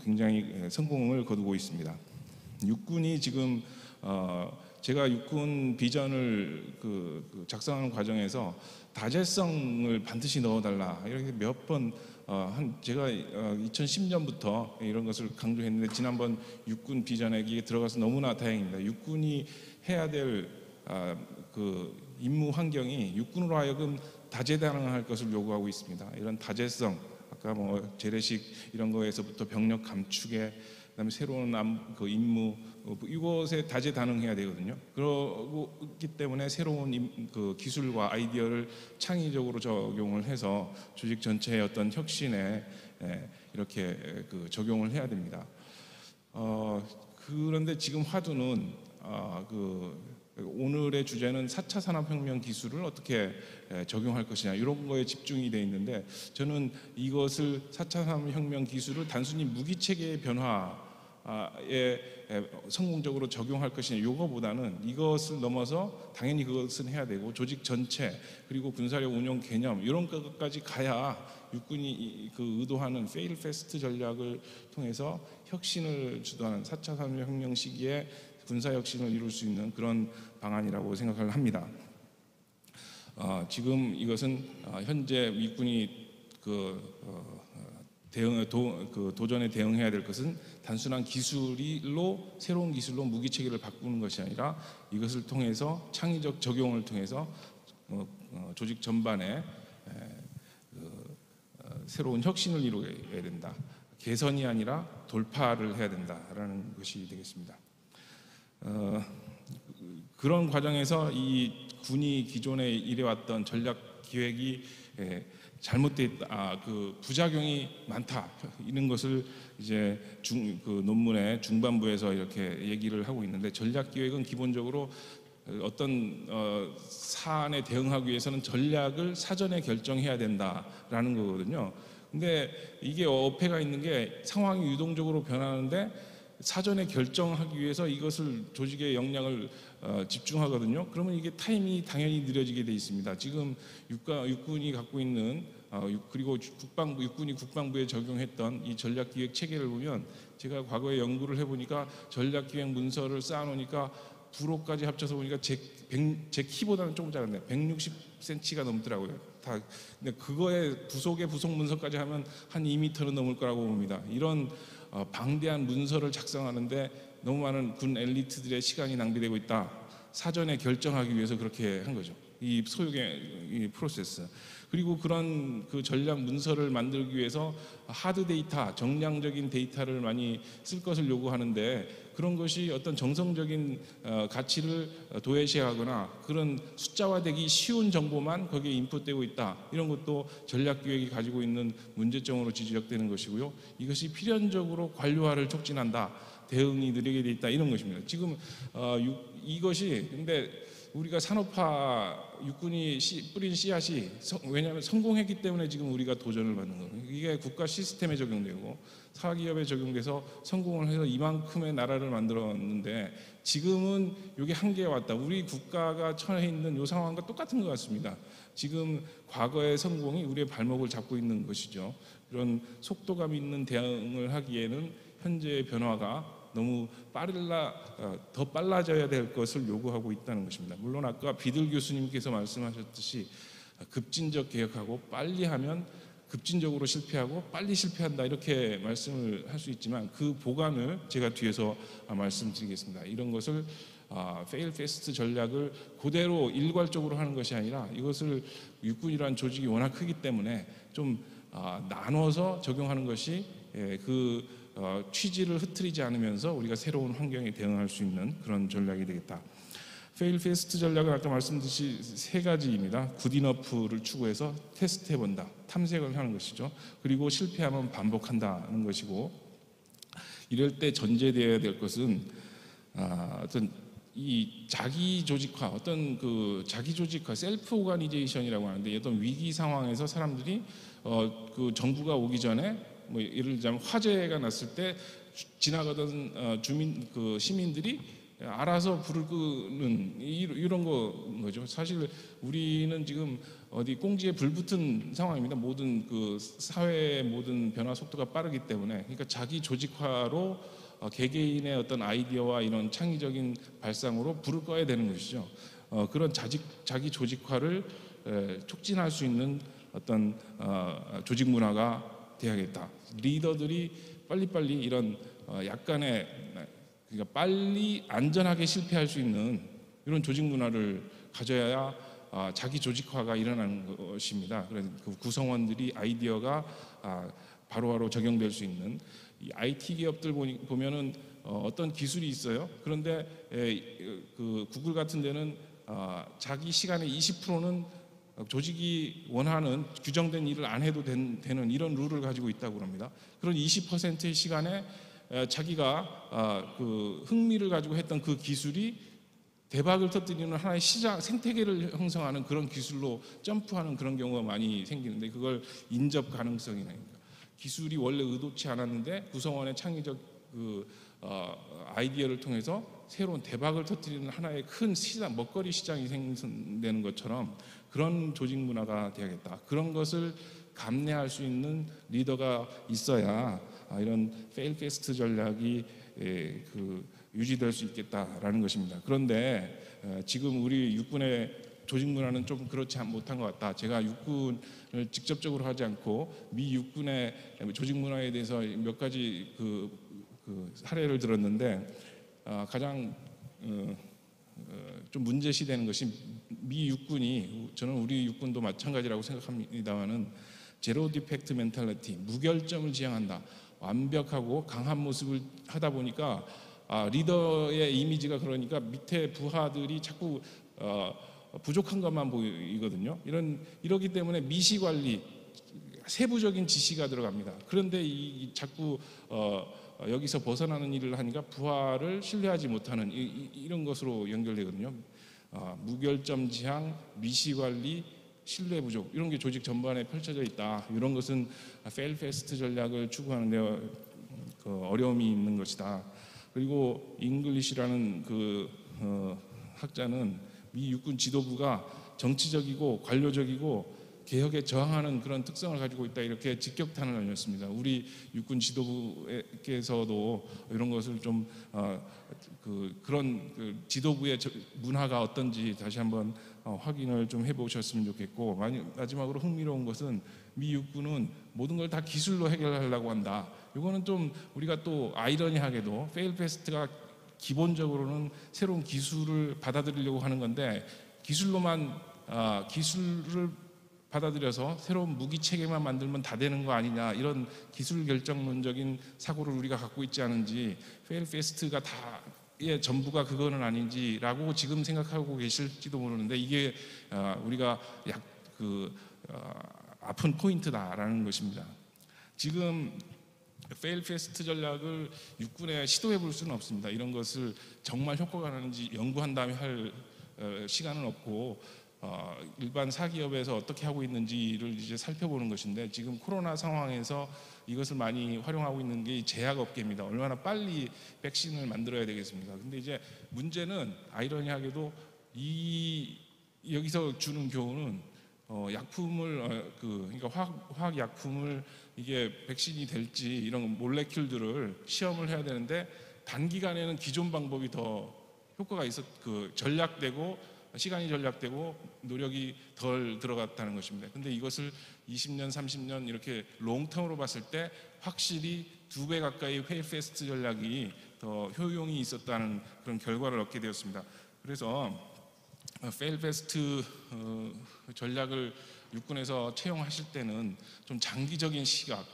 굉장히 성공을 거두고 있습니다. 육군이 지금 제가 육군 비전을 작성하는 과정에서 다재성을 반드시 넣어달라 이렇게 몇 번 제가 2010년부터 이런 것을 강조했는데 지난번 육군 비전에 들어가서 너무나 다행입니다. 육군이 해야 될 그 임무 환경이 육군으로 하여금 다재다능할 것을 요구하고 있습니다. 이런 다재성, 아까 재래식 이런 거에서부터 병력 감축에 그다음에 새로운 그 임무 이것에 다재다능해야 되거든요. 그렇기 때문에 새로운 그 기술과 아이디어를 창의적으로 적용을 해서 조직 전체의 어떤 혁신에 이렇게 적용을 해야 됩니다. 그런데 지금 화두는 오늘의 주제는 4차 산업혁명 기술을 어떻게 적용할 것이냐 이런 거에 집중이 되어 있는데 저는 이것을 4차 산업혁명 기술을 단순히 무기체계의 변화에 성공적으로 적용할 것이냐 이거보다는 이것을 넘어서 당연히 그것은 해야 되고 조직 전체 그리고 군사력 운영 개념 이런 것까지 가야 육군이 의도하는 fail fast 전략을 통해서 혁신을 주도하는 4차 산업혁명 시기에 군사 혁신을 이룰 수 있는 그런 방안이라고 생각을 합니다. 지금 이것은 현재 육군이 도전에 대응해야 될 것은 단순한 새로운 기술로 무기 체계를 바꾸는 것이 아니라 이것을 통해서 창의적 적용을 통해서 조직 전반에 새로운 혁신을 이루어야 된다. 개선이 아니라 돌파를 해야 된다라는 것이 되겠습니다. 그런 과정에서 이 군이 기존에 일해왔던 전략 기획이 잘못됐다, 부작용이 많다 이런 것을 이제 논문의 중반부에서 이렇게 얘기를 하고 있는데 전략 기획은 기본적으로 어떤 사안에 대응하기 위해서는 전략을 사전에 결정해야 된다라는 거거든요. 근데 이게 어폐가 있는 게 상황이 유동적으로 변하는데 사전에 결정하기 위해서 이것을 조직의 역량을 집중하거든요. 그러면 이게 타임이 당연히 느려지게 돼 있습니다. 지금 육군이 갖고 있는 그리고 육군이 국방부에 적용했던 이 전략기획 체계를 보면 제가 과거에 연구를 해보니까 전략기획 문서를 쌓아놓으니까 부로까지 합쳐서 보니까 제 키보다는 조금 작은데 160cm가 넘더라고요. 근데 그거에 부속 문서까지 하면 한 2m는 넘을 거라고 봅니다. 이런 방대한 문서를 작성하는데 너무 많은 군 엘리트들의 시간이 낭비되고 있다. 사전에 결정하기 위해서 그렇게 한 거죠. 이 소유의 이 프로세스. 그리고 그런 그 전략 문서를 만들기 위해서 하드 데이터, 정량적인 데이터를 많이 쓸 것을 요구하는데 그런 것이 어떤 정성적인 가치를 도외시하거나 그런 숫자화되기 쉬운 정보만 거기에 인풋되고 있다. 이런 것도 전략기획이 가지고 있는 문제점으로 지적되는 것이고요. 이것이 필연적으로 관료화를 촉진한다. 대응이 느리게 돼 있다. 이런 것입니다. 지금 이것이 근데 우리가 산업화 육군이 뿌린 씨앗이 왜냐하면 성공했기 때문에 지금 우리가 도전을 받는 거예요. 이게 국가 시스템에 적용되고 사기업에 적용돼서 성공을 해서 이만큼의 나라를 만들었는데 지금은 이게 한계에 왔다. 우리 국가가 처해 있는 이 상황과 똑같은 것 같습니다. 지금 과거의 성공이 우리의 발목을 잡고 있는 것이죠. 이런 속도감 있는 대응을 하기에는 현재의 변화가 너무 더 빨라져야 될 것을 요구하고 있다는 것입니다. 물론 아까 비들 교수님께서 말씀하셨듯이 급진적 개혁하고 빨리 하면 급진적으로 실패하고 빨리 실패한다 이렇게 말씀을 할 수 있지만 그 보관을 제가 뒤에서 말씀드리겠습니다. 이런 것을 fail fast 전략을 그대로 일괄적으로 하는 것이 아니라 이것을 육군이라는 조직이 워낙 크기 때문에 좀 나눠서 적용하는 것이 취지를 흐트리지 않으면서 우리가 새로운 환경에 대응할 수 있는 그런 전략이 되겠다. Fail fast 전략은 아까 말씀드린 세 가지입니다. 굿이너프를 추구해서 테스트해본다, 탐색을 하는 것이죠. 그리고 실패하면 반복한다는 것이고, 이럴 때 전제되어야 될 것은 어떤 이 자기 조직화, 어떤 그 자기 조직화, 셀프 오가니제이션이라고 하는데 어떤 위기 상황에서 사람들이 그 정부가 오기 전에 뭐 예를 들자면 화재가 났을 때 지나가던 시민들이 알아서 불을 끄는 이런 거죠. 사실 우리는 지금 어디 꽁지에 불 붙은 상황입니다. 모든 그 사회의 모든 변화 속도가 빠르기 때문에 그러니까 자기 조직화로 개개인의 어떤 아이디어와 이런 창의적인 발상으로 불을 꺼야 되는 것이죠. 그런 자기 조직화를 촉진할 수 있는 어떤 조직 문화가 돼야겠다. 리더들이 빨리빨리 이런 약간의 그러니까 빨리 안전하게 실패할 수 있는 이런 조직 문화를 가져야 자기 조직화가 일어나는 것입니다. 그래서 그 구성원들이 아이디어가 바로바로 적용될 수 있는 이 IT 기업들 보면은 어떤 기술이 있어요. 그런데 그 구글 같은 데는 자기 시간의 20%는 조직이 원하는 규정된 일을 안 해도 되는 이런 룰을 가지고 있다고 합니다. 그런 20%의 시간에 자기가 그 흥미를 가지고 했던 그 기술이 대박을 터뜨리는 하나의 시장 생태계를 형성하는 그런 기술로 점프하는 그런 경우가 많이 생기는데 그걸 인접 가능성이나 기술이 원래 의도치 않았는데 구성원의 창의적 아이디어를 통해서 새로운 대박을 터뜨리는 하나의 큰 시장, 먹거리 시장이 생성되는 것처럼 그런 조직 문화가 돼야겠다. 그런 것을 감내할 수 있는 리더가 있어야 이런 fail fast 전략이 유지될 수 있겠다라는 것입니다. 그런데 지금 우리 육군의 조직 문화는 좀 그렇지 못한 것 같다. 제가 육군을 직접적으로 하지 않고 미 육군의 조직 문화에 대해서 몇 가지 사례를 들었는데 가장 좀 문제시되는 것이 미 육군이 저는 우리 육군도 마찬가지라고 생각합니다만은 제로 디펙트 멘탈리티, 무결점을 지향한다. 완벽하고 강한 모습을 하다 보니까 리더의 이미지가 그러니까 밑에 부하들이 자꾸 부족한 것만 보이거든요. 이러기 때문에 미시 관리, 세부적인 지시가 들어갑니다. 그런데 자꾸 여기서 벗어나는 일을 하니까 부하를 신뢰하지 못하는 이런 것으로 연결되거든요. 무결점 지향, 미시 관리, 신뢰 부족 이런 게 조직 전반에 펼쳐져 있다. 이런 것은 fail fast 전략을 추구하는 데 어려움이 있는 것이다. 그리고 잉글리시라는 학자는 미 육군 지도부가 정치적이고 관료적이고 개혁에 저항하는 그런 특성을 가지고 있다 이렇게 직격탄을 날렸습니다. 우리 육군 지도부께서도 이런 것을 좀 그런 지도부의 문화가 어떤지 다시 한번 확인을 좀 해보셨으면 좋겠고 마지막으로 흥미로운 것은 미 육군은 모든 걸 다 기술로 해결하려고 한다. 이거는 좀 우리가 또 아이러니하게도 fail fast가 기본적으로는 새로운 기술을 받아들이려고 하는 건데 기술을 받아들여서 새로운 무기 체계만 만들면 다 되는 거 아니냐, 이런 기술 결정론적인 사고를 우리가 갖고 있지 않은지, 페일 페스트가 다의 전부가 그거는 아닌지라고 지금 생각하고 계실지도 모르는데, 이게 우리가 아픈 포인트다라는 것입니다. 지금 페일 페스트 전략을 육군에 시도해 볼 수는 없습니다. 이런 것을 정말 효과가 나는지 연구한 다음에 할 시간은 없고, 일반 사기업에서 어떻게 하고 있는지를 이제 살펴보는 것인데, 지금 코로나 상황에서 이것을 많이 활용하고 있는 게 제약업계입니다. 얼마나 빨리 백신을 만들어야 되겠습니까? 근데 이제 문제는 아이러니하게도 여기서 주는 교훈은 약품을 그러니까 화학 약품을 이게 백신이 될지 이런 몰레큘들을 시험을 해야 되는데, 단기간에는 기존 방법이 더 효과가 전략되고 시간이 전략되고 노력이 덜 들어갔다는 것입니다. 근데 이것을 20년, 30년 이렇게 롱텀으로 봤을 때 확실히 2배 가까이 페일 페스트 전략이 더 효용이 있었다는 그런 결과를 얻게 되었습니다. 그래서 페일 페스트 전략을 육군에서 채용하실 때는 좀 장기적인 시각,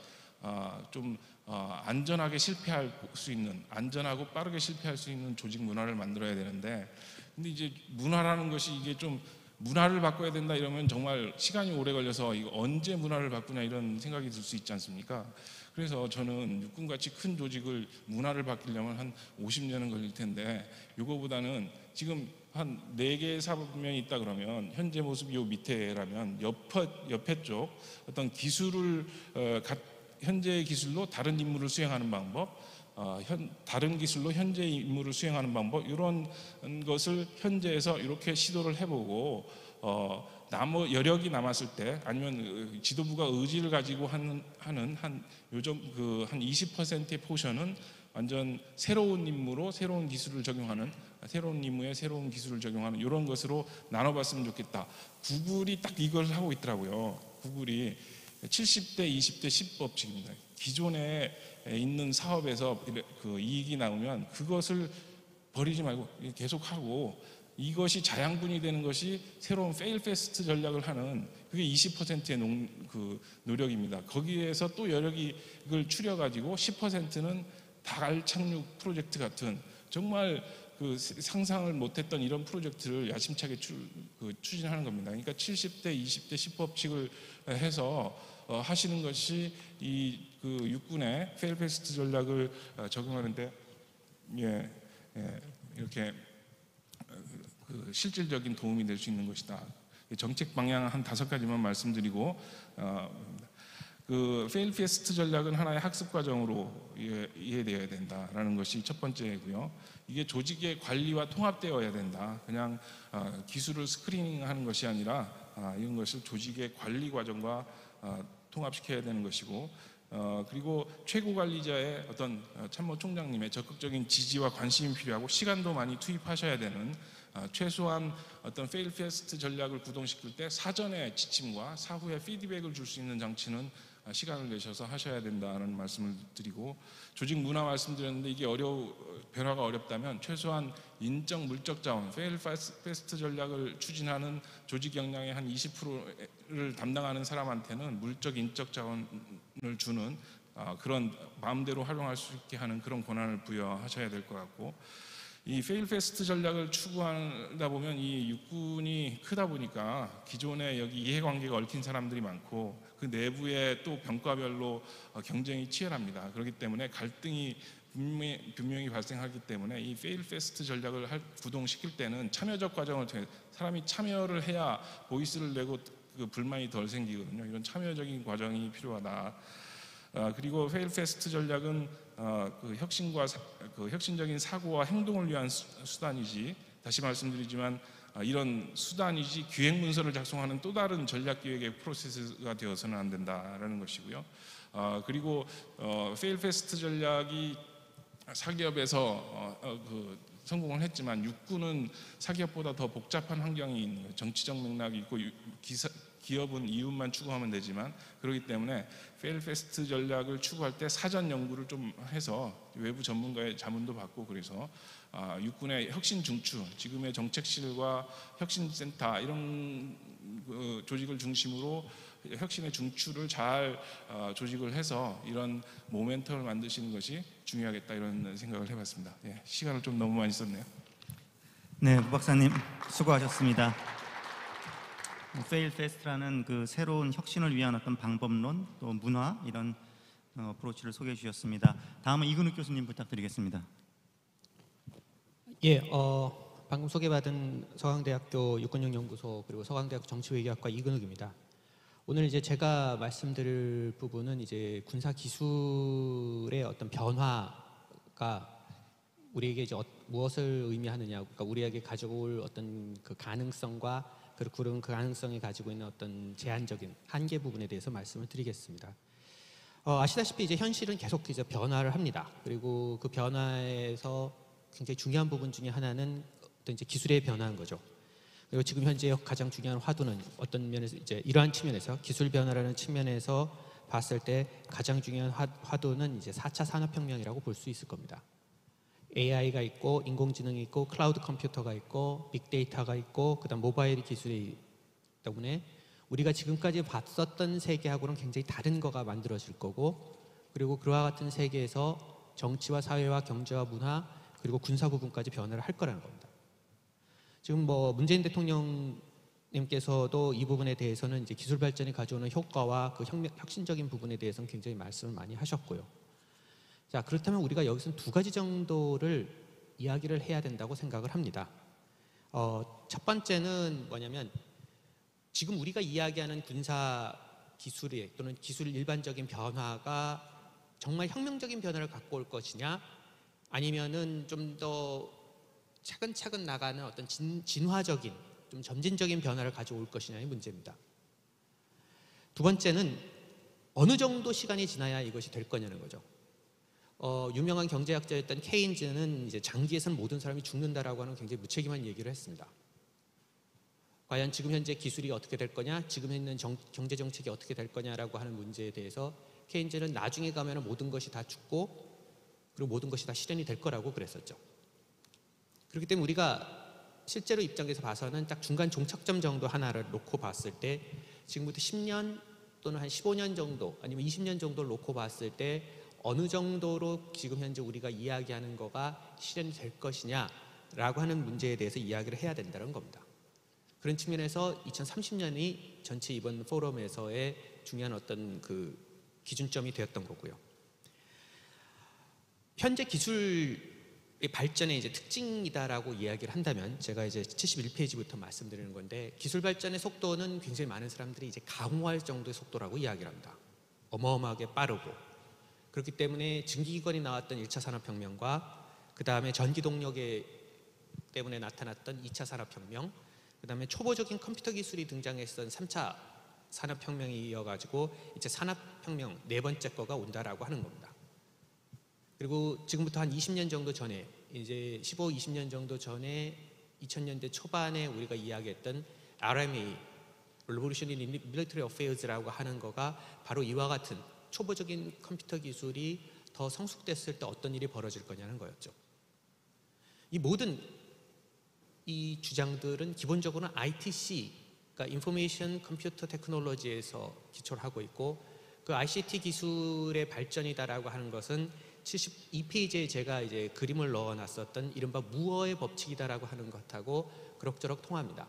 좀 안전하게 실패할 수 있는, 안전하고 빠르게 실패할 수 있는 조직 문화를 만들어야 되는데, 근데 이제 문화라는 것이 이게 좀 문화를 바꿔야 된다 이러면 정말 시간이 오래 걸려서 이거 언제 문화를 바꾸냐 이런 생각이 들 수 있지 않습니까? 그래서 저는 육군같이 큰 조직을 문화를 바뀌려면 한 50년은 걸릴 텐데, 이거보다는 지금 한 4개의 사업면이 있다 그러면 현재 모습이 요 밑에라면 옆에 쪽 어떤 기술을 현재의 기술로 다른 임무를 수행하는 방법, 다른 기술로 현재 임무를 수행하는 방법, 이런 것을 현재에서 이렇게 시도를 해보고 여력이 남았을 때, 아니면 지도부가 의지를 가지고 하는 한 20%의 포션은 완전 새로운 임무로 새로운 기술을 적용하는, 새로운 임무에 새로운 기술을 적용하는 이런 것으로 나눠봤으면 좋겠다. 구글이 딱 이걸 하고 있더라고요. 구글이 70대 20대 10법칙입니다. 기존에 있는 사업에서 이익이 나오면 그것을 버리지 말고 계속하고, 이것이 자양분이 되는 것이 새로운 페일 페스트 전략을 하는, 그게 20%의 노력입니다. 거기에서 또 여력을 추려가지고 10%는 달 착륙 프로젝트 같은 정말 상상을 못했던 이런 프로젝트를 야심차게 추진하는 겁니다. 그러니까 70대 20대 10법칙을 해서 하시는 것이 육군의 페일 페스트 전략을 적용하는데 이렇게 실질적인 도움이 될 수 있는 것이다. 정책 방향 한 5가지만 말씀드리고, 페일 페스트 전략은 하나의 학습 과정으로 이해되어야 된다라는 것이 첫 번째고요. 이게 조직의 관리와 통합되어야 된다. 그냥 기술을 스크리닝하는 것이 아니라 이런 것을 조직의 관리 과정과 통합시켜야 되는 것이고, 그리고 최고 관리자의 어떤 참모 총장님의 적극적인 지지와 관심이 필요하고, 시간도 많이 투입하셔야 되는, 최소한 어떤 페일 페스트 전략을 구동시킬 때 사전에 지침과 사후에 피드백을 줄 수 있는 장치는 시간을 내셔서 하셔야 된다는 말씀을 드리고, 조직 문화 말씀드렸는데, 이게 변화가 어렵다면 최소한 인적 물적 자원, 페일 페스트 전략을 추진하는 조직 역량의 한 20%를 담당하는 사람한테는 물적 인적 자원을 주는, 그런 마음대로 활용할 수 있게 하는 그런 권한을 부여하셔야 될 것 같고, 이 페일 페스트 전략을 추구하다 보면 이 육군이 크다 보니까 기존에 여기 이해관계가 얽힌 사람들이 많고, 그 내부에 또 병과별로 경쟁이 치열합니다. 그렇기 때문에 갈등이 분명히 발생하기 때문에 이 페일 페스트 전략을 구동시킬 때는 참여적 과정을 통해 사람이 참여를 해야 보이스를 내고 불만이 덜 생기거든요. 이런 참여적인 과정이 필요하다. 그리고 페일 페스트 전략은 혁신적인 사고와 행동을 위한 수단이지, 다시 말씀드리지만 이런 수단이지 기획 문서를 작성하는 또 다른 전략 기획의 프로세스가 되어서는 안 된다라는 것이고요. 그리고 페일 페스트 전략이 사기업에서 성공을 했지만 육군은 사기업보다 더 복잡한 환경이 있는 거예요. 정치적 맥락이 있고 기업은 이윤만 추구하면 되지만, 그렇기 때문에 fail fast 전략을 추구할 때 사전 연구를 좀 해서 외부 전문가의 자문도 받고, 그래서 육군의 혁신 중추, 지금의 정책실과 혁신센터 이런 조직을 중심으로 혁신의 중추를 잘 조직을 해서 이런 모멘텀을 만드시는 것이 중요하겠다, 이런 생각을 해봤습니다. 예, 시간을 좀 너무 많이 썼네요. 네, 부 박사님 수고하셨습니다. Fail Fast라는 그 새로운 혁신을 위한 어떤 방법론 또 문화 이런 어프로치를 소개해 주셨습니다. 다음은 이근욱 교수님 부탁드리겠습니다. 예, 방금 소개받은 서강대학교 육군영연구소 그리고 서강대학교 정치외교학과 이근욱입니다. 오늘 이제 제가 말씀드릴 부분은 이제 군사 기술의 어떤 변화가 우리에게 이제 무엇을 의미하느냐, 그러니까 우리에게 가져올 어떤 그 가능성과 그리고 그런 그 가능성이 가지고 있는 어떤 제한적인 한계 부분에 대해서 말씀을 드리겠습니다. 아시다시피 이제 현실은 계속 이제 변화를 합니다. 그리고 그 변화에서 굉장히 중요한 부분 중에 하나는 어떤 이제 기술의 변화인 거죠. 그리고 지금 현재 가장 중요한 화두는 어떤 면에서 이제 이러한 측면에서 기술 변화라는 측면에서 봤을 때 가장 중요한 화두는 이제 4차 산업혁명이라고 볼 수 있을 겁니다. AI가 있고 인공지능이 있고 클라우드 컴퓨터가 있고 빅데이터가 있고 그다음 모바일 기술이 때문에 우리가 지금까지 봤었던 세계하고는 굉장히 다른 거가 만들어질 거고, 그리고 그와 같은 세계에서 정치와 사회와 경제와 문화 그리고 군사 부분까지 변화를 할 거라는 겁니다. 지금 뭐 문재인 대통령님께서도 이 부분에 대해서는 이제 기술 발전이 가져오는 효과와 그 혁신적인 부분에 대해서는 굉장히 말씀을 많이 하셨고요. 자, 그렇다면 우리가 여기서 두 가지 정도를 이야기를 해야 된다고 생각을 합니다. 첫 번째는 뭐냐면 지금 우리가 이야기하는 군사 기술이 또는 기술 일반적인 변화가 정말 혁명적인 변화를 갖고 올 것이냐, 아니면은 좀 더 차근차근 나가는 어떤 진화적인 좀 점진적인 변화를 가져올 것이냐의 문제입니다. 두 번째는 어느 정도 시간이 지나야 이것이 될 거냐는 거죠. 유명한 경제학자였던 케인즈는 이제 장기에서는 모든 사람이 죽는다라고 하는 굉장히 무책임한 얘기를 했습니다. 과연 지금 현재 기술이 어떻게 될 거냐, 지금 있는 경제 정책이 어떻게 될 거냐라고 하는 문제에 대해서 케인즈는 나중에 가면 모든 것이 다 죽고 그리고 모든 것이 다 실현이 될 거라고 그랬었죠. 그렇기 때문에 우리가 실제로 입장에서 봐서는 딱 중간 종착점 정도 하나를 놓고 봤을 때 지금부터 10년 또는 한 15년 정도 아니면 20년 정도를 놓고 봤을 때 어느 정도로 지금 현재 우리가 이야기하는 거가 실현이 될 것이냐라고 하는 문제에 대해서 이야기를 해야 된다는 겁니다. 그런 측면에서 2030년이 전체 이번 포럼에서의 중요한 어떤 그 기준점이 되었던 거고요. 현재 기술의 발전의 이제 특징이다라고 이야기를 한다면 제가 이제 71페이지부터 말씀드리는 건데, 기술 발전의 속도는 굉장히 많은 사람들이 이제 강호할 정도의 속도라고 이야기를 합니다. 어마어마하게 빠르고, 그렇기 때문에 증기기관이 나왔던 1차 산업혁명과 그 다음에 전기동력 때문에 나타났던 2차 산업혁명, 그 다음에 초보적인 컴퓨터 기술이 등장했던 3차 산업혁명이 이어가지고 이제 산업혁명 네 번째 거가 온다라고 하는 겁니다. 그리고 지금부터 한 20년 정도 전에, 이제 15, 20년 정도 전에 2000년대 초반에 우리가 이야기했던 RMA, Revolutionary Military Affairs라고 하는 거가 바로 이와 같은 초보적인 컴퓨터 기술이 더 성숙됐을 때 어떤 일이 벌어질 거냐는 거였죠. 이 모든 이 주장들은 기본적으로는 ITC, 그러니까 Information Computer Technology에서 기초를 하고 있고, 그 ICT 기술의 발전이다라고 하는 것은 72페이지에 제가 이제 그림을 넣어놨었던 이른바 무어의 법칙이다라고 하는 것하고 그럭저럭 통합니다.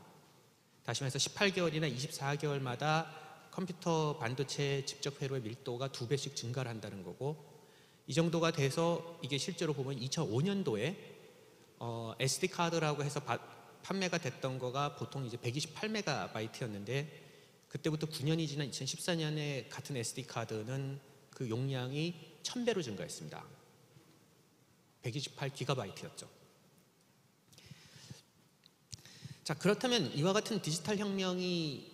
다시 말해서 18개월이나 24개월마다 컴퓨터 반도체 집적 회로의 밀도가 2배씩 증가를 한다는 거고, 이 정도가 돼서 이게 실제로 보면 2005년도에 SD 카드라고 해서 판매가 됐던 거가 보통 이제 128메가바이트였는데, 그때부터 9년이 지난 2014년에 같은 SD 카드는 그 용량이 1000배로 증가했습니다. 128기가바이트였죠. 자, 그렇다면 이와 같은 디지털 혁명이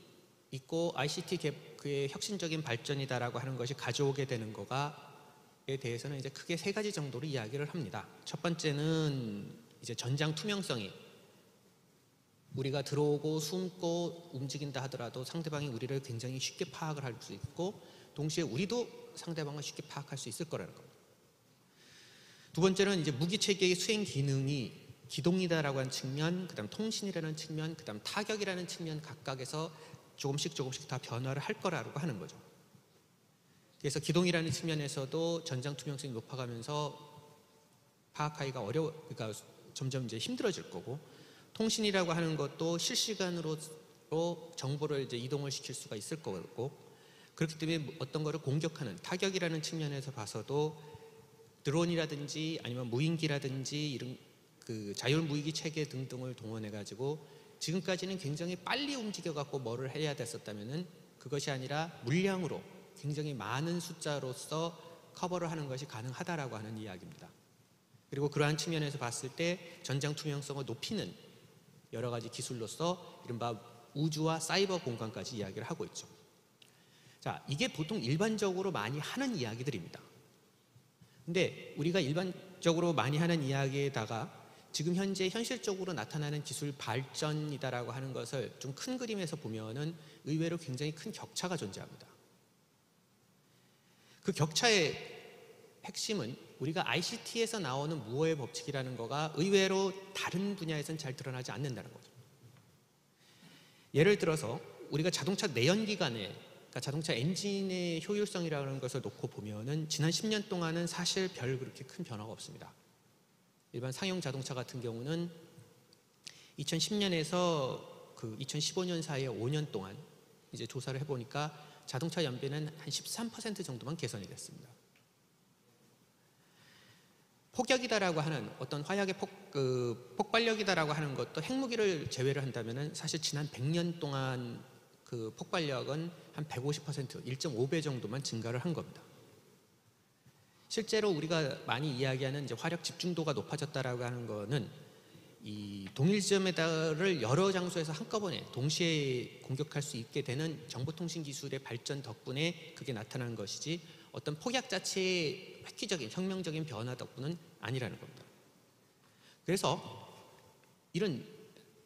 있고 ICT 그의 혁신적인 발전이다라고 하는 것이 가져오게 되는 거가에 대해서는 이제 크게 세 가지 정도로 이야기를 합니다. 첫 번째는 이제 전장 투명성이 우리가 들어오고 숨고 움직인다 하더라도 상대방이 우리를 굉장히 쉽게 파악을 할 수 있고 동시에 우리도 상대방을 쉽게 파악할 수 있을 거라는 겁니다. 두 번째는 이제 무기 체계의 수행 기능이 기동이다라고 하는 측면, 그다음 통신이라는 측면, 그다음 타격이라는 측면 각각에서 조금씩 다 변화를 할 거라고 하는 거죠. 그래서 기동이라는 측면에서도 전장 투명성이 높아가면서 파악하기가 그러니까 점점 이제 힘들어질 거고, 통신이라고 하는 것도 실시간으로 정보를 이제 이동을 시킬 수가 있을 거고, 그렇기 때문에 어떤 거를 공격하는 타격이라는 측면에서 봐서도 드론이라든지 아니면 무인기라든지 이런 그 자율 무인기 체계 등등을 동원해 가지고 지금까지는 굉장히 빨리 움직여 갖고 뭐를 해야 됐었다면은 그것이 아니라 물량으로 굉장히 많은 숫자로서 커버를 하는 것이 가능하다라고 하는 이야기입니다. 그리고 그러한 측면에서 봤을 때 전장 투명성을 높이는 여러 가지 기술로서 이른바 우주와 사이버 공간까지 이야기를 하고 있죠. 자, 이게 보통 일반적으로 많이 하는 이야기들입니다. 근데 우리가 일반적으로 많이 하는 이야기에다가 지금 현재 현실적으로 나타나는 기술 발전이다라고 하는 것을 좀 큰 그림에서 보면은 의외로 굉장히 큰 격차가 존재합니다. 그 격차의 핵심은 우리가 ICT에서 나오는 무어의 법칙이라는 거가 의외로 다른 분야에서는 잘 드러나지 않는다는 거죠. 예를 들어서 우리가 자동차 내연기관의, 그러니까 자동차 엔진의 효율성이라는 것을 놓고 보면은 지난 10년 동안은 사실 별 그렇게 큰 변화가 없습니다. 일반 상용 자동차 같은 경우는 2010년에서 그 2015년 사이에 5년 동안 이제 조사를 해보니까 자동차 연비는 한 13% 정도만 개선이 됐습니다. 폭격이다라고 하는 어떤 화약의 폭발력이다라고 하는 것도 핵무기를 제외를 한다면은 사실 지난 100년 동안 그 폭발력은 한 150%, 1.5배 정도만 증가를 한 겁니다. 실제로 우리가 많이 이야기하는 이제 화력 집중도가 높아졌다라고 하는 거는 이 동일 지점에다를 여러 장소에서 한꺼번에 동시에 공격할 수 있게 되는 정보통신 기술의 발전 덕분에 그게 나타나는 것이지 어떤 폭약 자체의 획기적인 혁명적인 변화 덕분은 아니라는 겁니다. 그래서 이런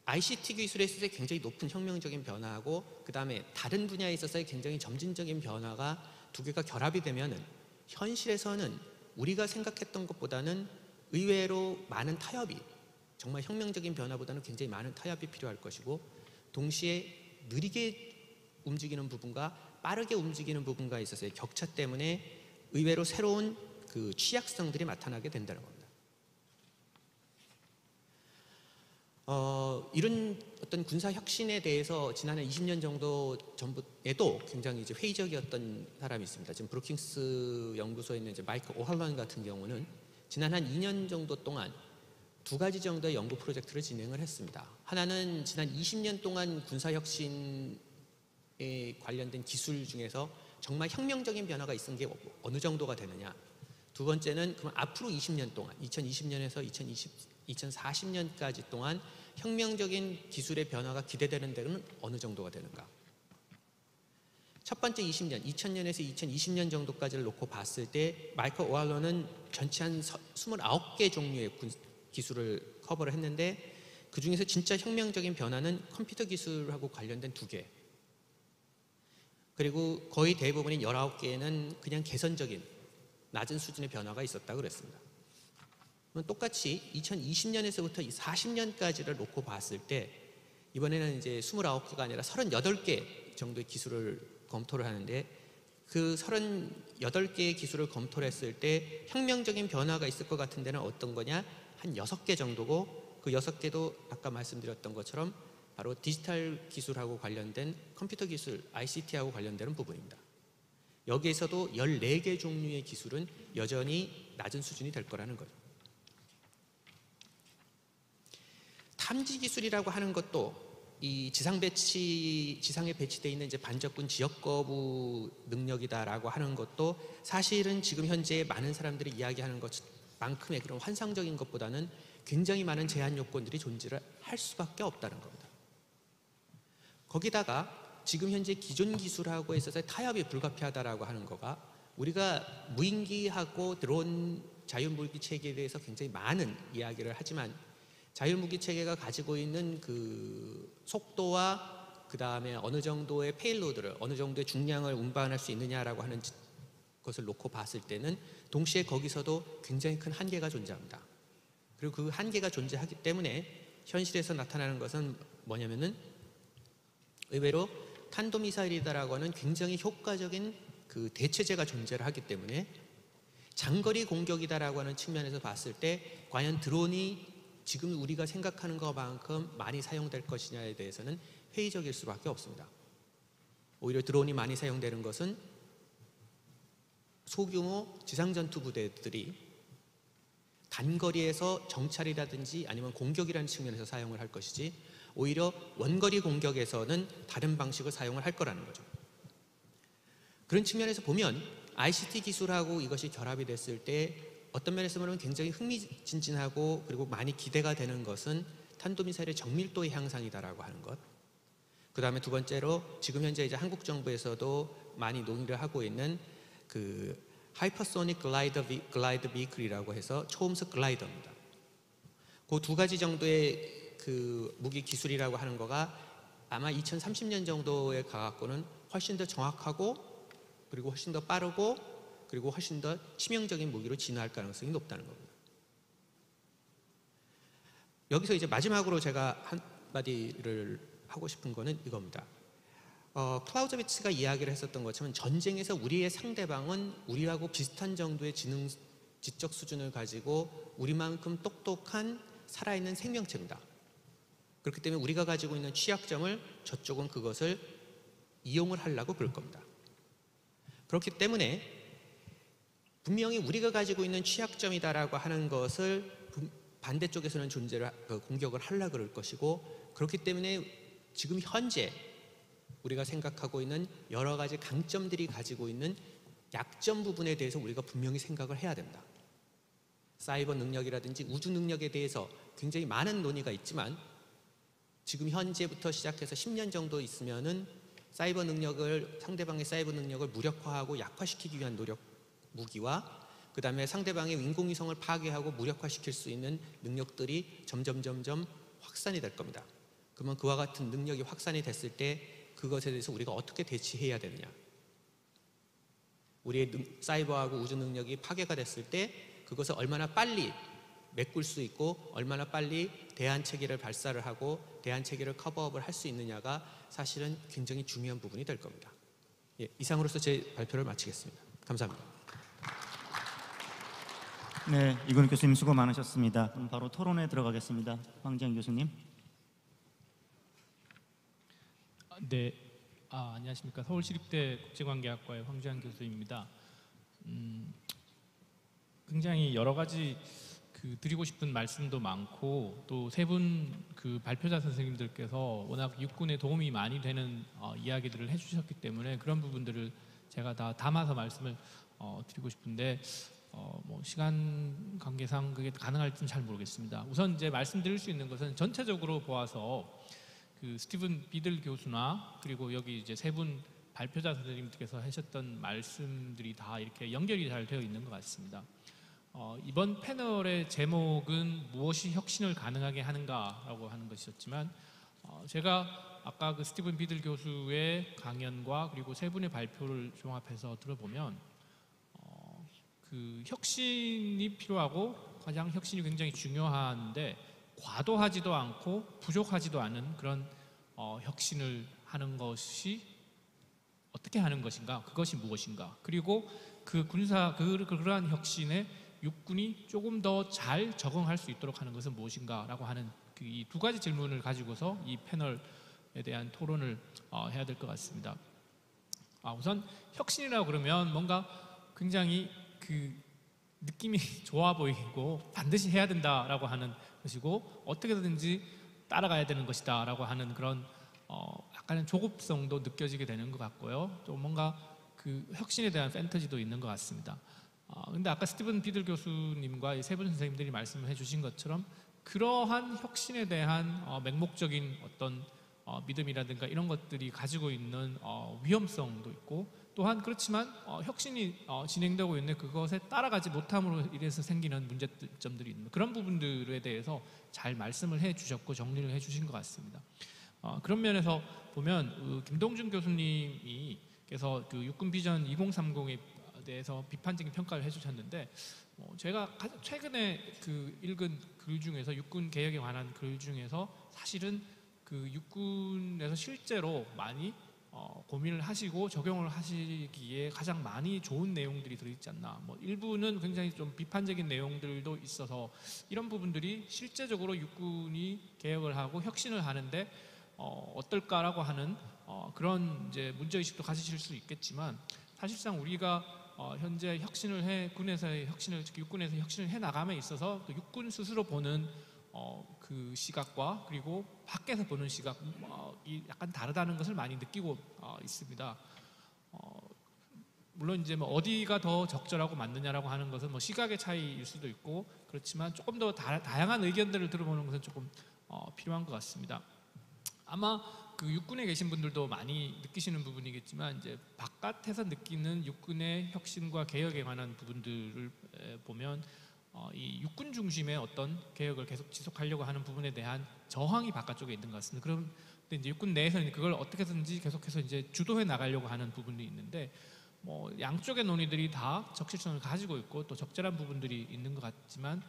ICT 기술에 있어서의 굉장히 높은 혁명적인 변화하고 그 다음에 다른 분야에 있어서의 굉장히 점진적인 변화가 두 개가 결합이 되면은 현실에서는 우리가 생각했던 것보다는 의외로 많은 타협이, 정말 혁명적인 변화보다는 굉장히 많은 타협이 필요할 것이고 동시에 느리게 움직이는 부분과 빠르게 움직이는 부분과 있어서의 격차 때문에 의외로 새로운 그 취약성들이 나타나게 된다는 겁니다. 이런 어떤 군사 혁신에 대해서 지난해 20년 정도 전부에도 굉장히 이제 회의적이었던 사람이 있습니다. 지금 브루킹스 연구소에 있는 이제 마이클 오할런 같은 경우는 지난 한 2년 정도 동안 두 가지 정도의 연구 프로젝트를 진행을 했습니다. 하나는 지난 20년 동안 군사 혁신에 관련된 기술 중에서 정말 혁명적인 변화가 있은 게 어느 정도가 되느냐. 두 번째는 그럼 앞으로 20년 동안 2020년에서 2040년까지 동안 혁명적인 기술의 변화가 기대되는 데는 어느 정도가 되는가. 첫 번째 20년, 2000년에서 2020년 정도까지를 놓고 봤을 때 마이클 오할런은 전체 한 29개 종류의 기술을 커버를 했는데 그 중에서 진짜 혁명적인 변화는 컴퓨터 기술하고 관련된 2개, 그리고 거의 대부분인 19개는 그냥 개선적인 낮은 수준의 변화가 있었다고 그랬습니다. 똑같이 2020년에서부터 40년까지를 놓고 봤을 때 이번에는 이제 29개가 아니라 38개 정도의 기술을 검토를 하는데 그 38개의 기술을 검토를 했을 때 혁명적인 변화가 있을 것 같은 데는 어떤 거냐? 한 6개 정도고 그 6개도 아까 말씀드렸던 것처럼 바로 디지털 기술하고 관련된 컴퓨터 기술, ICT하고 관련되는 부분입니다. 여기에서도 14개 종류의 기술은 여전히 낮은 수준이 될 거라는 거죠. 탐지 기술이라고 하는 것도 이 지상에 배치되어 있는 이제 반적군 지역 거부 능력이다라고 하는 것도 사실은 지금 현재 많은 사람들이 이야기하는 것만큼의 그런 환상적인 것보다는 굉장히 많은 제한 요건들이 존재를 할 수밖에 없다는 겁니다. 거기다가 지금 현재 기존 기술하고 있어서 타협이 불가피하다라고 하는 거가 우리가 무인기하고 드론 자율무인기 체계에 대해서 굉장히 많은 이야기를 하지만 자율무기 체계가 가지고 있는 그 속도와 그 다음에 어느 정도의 페일로드를 어느 정도의 중량을 운반할 수 있느냐라고 하는 것을 놓고 봤을 때는 동시에 거기서도 굉장히 큰 한계가 존재합니다. 그리고 그 한계가 존재하기 때문에 현실에서 나타나는 것은 뭐냐면은 의외로 탄도미사일이다라고 하는 굉장히 효과적인 그 대체제가 존재를 하기 때문에 장거리 공격이다라고 하는 측면에서 봤을 때 과연 드론이 지금 우리가 생각하는 것만큼 많이 사용될 것이냐에 대해서는 회의적일 수밖에 없습니다. 오히려 드론이 많이 사용되는 것은 소규모 지상전투 부대들이 단거리에서 정찰이라든지 아니면 공격이라는 측면에서 사용을 할 것이지 오히려 원거리 공격에서는 다른 방식을 사용을 할 거라는 거죠. 그런 측면에서 보면 ICT 기술하고 이것이 결합이 됐을 때 어떤 면에서 보면 굉장히 흥미진진하고 그리고 많이 기대가 되는 것은 탄도미사일의 정밀도의 향상이다라고 하는 것. 그 다음에 두 번째로 지금 현재 이제 한국 정부에서도 많이 논의를 하고 있는 그 하이퍼소닉 글라이더 비클이라고 해서 초음속 글라이더입니다. 그 두 가지 정도의 그 무기 기술이라고 하는 거가 아마 2030년 정도에 가갖고는 훨씬 더 정확하고 그리고 훨씬 더 빠르고 그리고 훨씬 더 치명적인 무기로 진화할 가능성이 높다는 겁니다. 여기서 이제 마지막으로 제가 한마디를 하고 싶은 거는 이겁니다. 클라우저비츠가 이야기를 했었던 것처럼 전쟁에서 우리의 상대방은 우리하고 비슷한 정도의 지적 수준을 가지고 우리만큼 똑똑한 살아있는 생명체입니다. 그렇기 때문에 우리가 가지고 있는 취약점을 저쪽은 그것을 이용을 하려고 그럴 겁니다. 그렇기 때문에 분명히 우리가 가지고 있는 취약점이다라고 하는 것을 반대쪽에서는 공격을 하려고 그럴 것이고 그렇기 때문에 지금 현재 우리가 생각하고 있는 여러 가지 강점들이 가지고 있는 약점 부분에 대해서 우리가 분명히 생각을 해야 됩니다. 사이버 능력이라든지 우주 능력에 대해서 굉장히 많은 논의가 있지만 지금 현재부터 시작해서 10년 정도 있으면은 사이버 능력을 상대방의 사이버 능력을 무력화하고 약화시키기 위한 노력 무기와 그 다음에 상대방의 인공위성을 파괴하고 무력화시킬 수 있는 능력들이 점점 확산이 될 겁니다. 그러면 그와 같은 능력이 확산이 됐을 때 그것에 대해서 우리가 어떻게 대치해야 되느냐. 우리의 사이버하고 우주 능력이 파괴가 됐을 때 그것을 얼마나 빨리 메꿀 수 있고 얼마나 빨리 대안체계를 발사를 하고 대안체계를 커버업을 할 수 있느냐가 사실은 굉장히 중요한 부분이 될 겁니다. 예, 이상으로서 제 발표를 마치겠습니다. 감사합니다. 네, 이근욱 교수님 수고 많으셨습니다. 그럼 바로 토론에 들어가겠습니다. 황지안 교수님. 네, 안녕하십니까. 서울시립대 국제관계학과의 황지안 교수입니다. 굉장히 여러 가지 드리고 싶은 말씀도 많고 또 세 분 그 발표자 선생님들께서 워낙 육군에 도움이 많이 되는 이야기들을 해주셨기 때문에 그런 부분들을 제가 다 담아서 말씀을 드리고 싶은데 뭐 시간 관계상 그게 가능할지는 잘 모르겠습니다. 우선 이제 말씀드릴 수 있는 것은 전체적으로 보아서 그 스티븐 비들 교수나 그리고 여기 이제 세 분 발표자 선생님들께서 하셨던 말씀들이 다 이렇게 연결이 잘 되어 있는 것 같습니다. 이번 패널의 제목은 무엇이 혁신을 가능하게 하는가라고 하는 것이었지만 제가 아까 그 스티븐 비들 교수의 강연과 그리고 세 분의 발표를 종합해서 들어보면 그 혁신이 필요하고 가장 혁신이 굉장히 중요한데 과도하지도 않고 부족하지도 않은 그런 혁신을 하는 것이 어떻게 하는 것인가, 그것이 무엇인가, 그리고 그러한 혁신에 육군이 조금 더 잘 적응할 수 있도록 하는 것은 무엇인가라고 하는 이 두 가지 질문을 가지고서 이 패널에 대한 토론을 해야 될 것 같습니다. 우선 혁신이라고 그러면 뭔가 굉장히 그 느낌이 좋아 보이고 반드시 해야 된다라고 하는 것이고 어떻게든지 따라가야 되는 것이다라고 하는 그런 약간의 조급성도 느껴지게 되는 것 같고요. 또 뭔가 그 혁신에 대한 판타지도 있는 것 같습니다. 근데 아까 스티븐 비들 교수님과 세 분 선생님들이 말씀해 주신 것처럼 그러한 혁신에 대한 맹목적인 어떤 믿음이라든가 이런 것들이 가지고 있는 위험성도 있고 또한 그렇지만 혁신이 진행되고 있는데 그것에 따라가지 못함으로 인해서 생기는 문제점들이 있는 그런 부분들에 대해서 잘 말씀을 해주셨고 정리를 해주신 것 같습니다. 그런 면에서 보면 김동준 교수님께서 그 육군 비전 2030에 대해서 비판적인 평가를 해주셨는데 제가 가장 최근에 그 읽은 글 중에서 육군 개혁에 관한 글 중에서 사실은 그 육군에서 실제로 많이 고민을 하시고 적용을 하시기에 가장 많이 좋은 내용들이 들어있지 않나. 일부는 굉장히 좀 비판적인 내용들도 있어서 이런 부분들이 실제적으로 육군이 개혁을 하고 혁신을 하는데 어떨까라고 하는 그런 이제 문제의식도 가지실 수 있겠지만 사실상 우리가 현재 군에서의 혁신을 육군에서 혁신을 해 나감에 있어서 또 육군 스스로 보는 그 시각과 그리고 밖에서 보는 시각이 약간 다르다는 것을 많이 느끼고 있습니다. 물론 이제 어디가 더 적절하고 맞느냐라고 하는 것은 시각의 차이일 수도 있고 그렇지만 조금 더 다양한 의견들을 들어보는 것은 조금 필요한 것 같습니다. 아마 그 육군에 계신 분들도 많이 느끼시는 부분이겠지만 이제 바깥에서 느끼는 육군의 혁신과 개혁에 관한 부분들을 보면 이 육군 중심의 어떤 개혁을 계속 지속하려고 하는 부분에 대한 저항이 바깥쪽에 있는 것 같습니다. 그런데 이제 육군 내에서는 그걸 어떻게든지 계속해서 이제 주도해 나가려고 하는 부분이 있는데 양쪽의 논의들이 다 적실성을 가지고 있고 또 적절한 부분들이 있는 것 같지만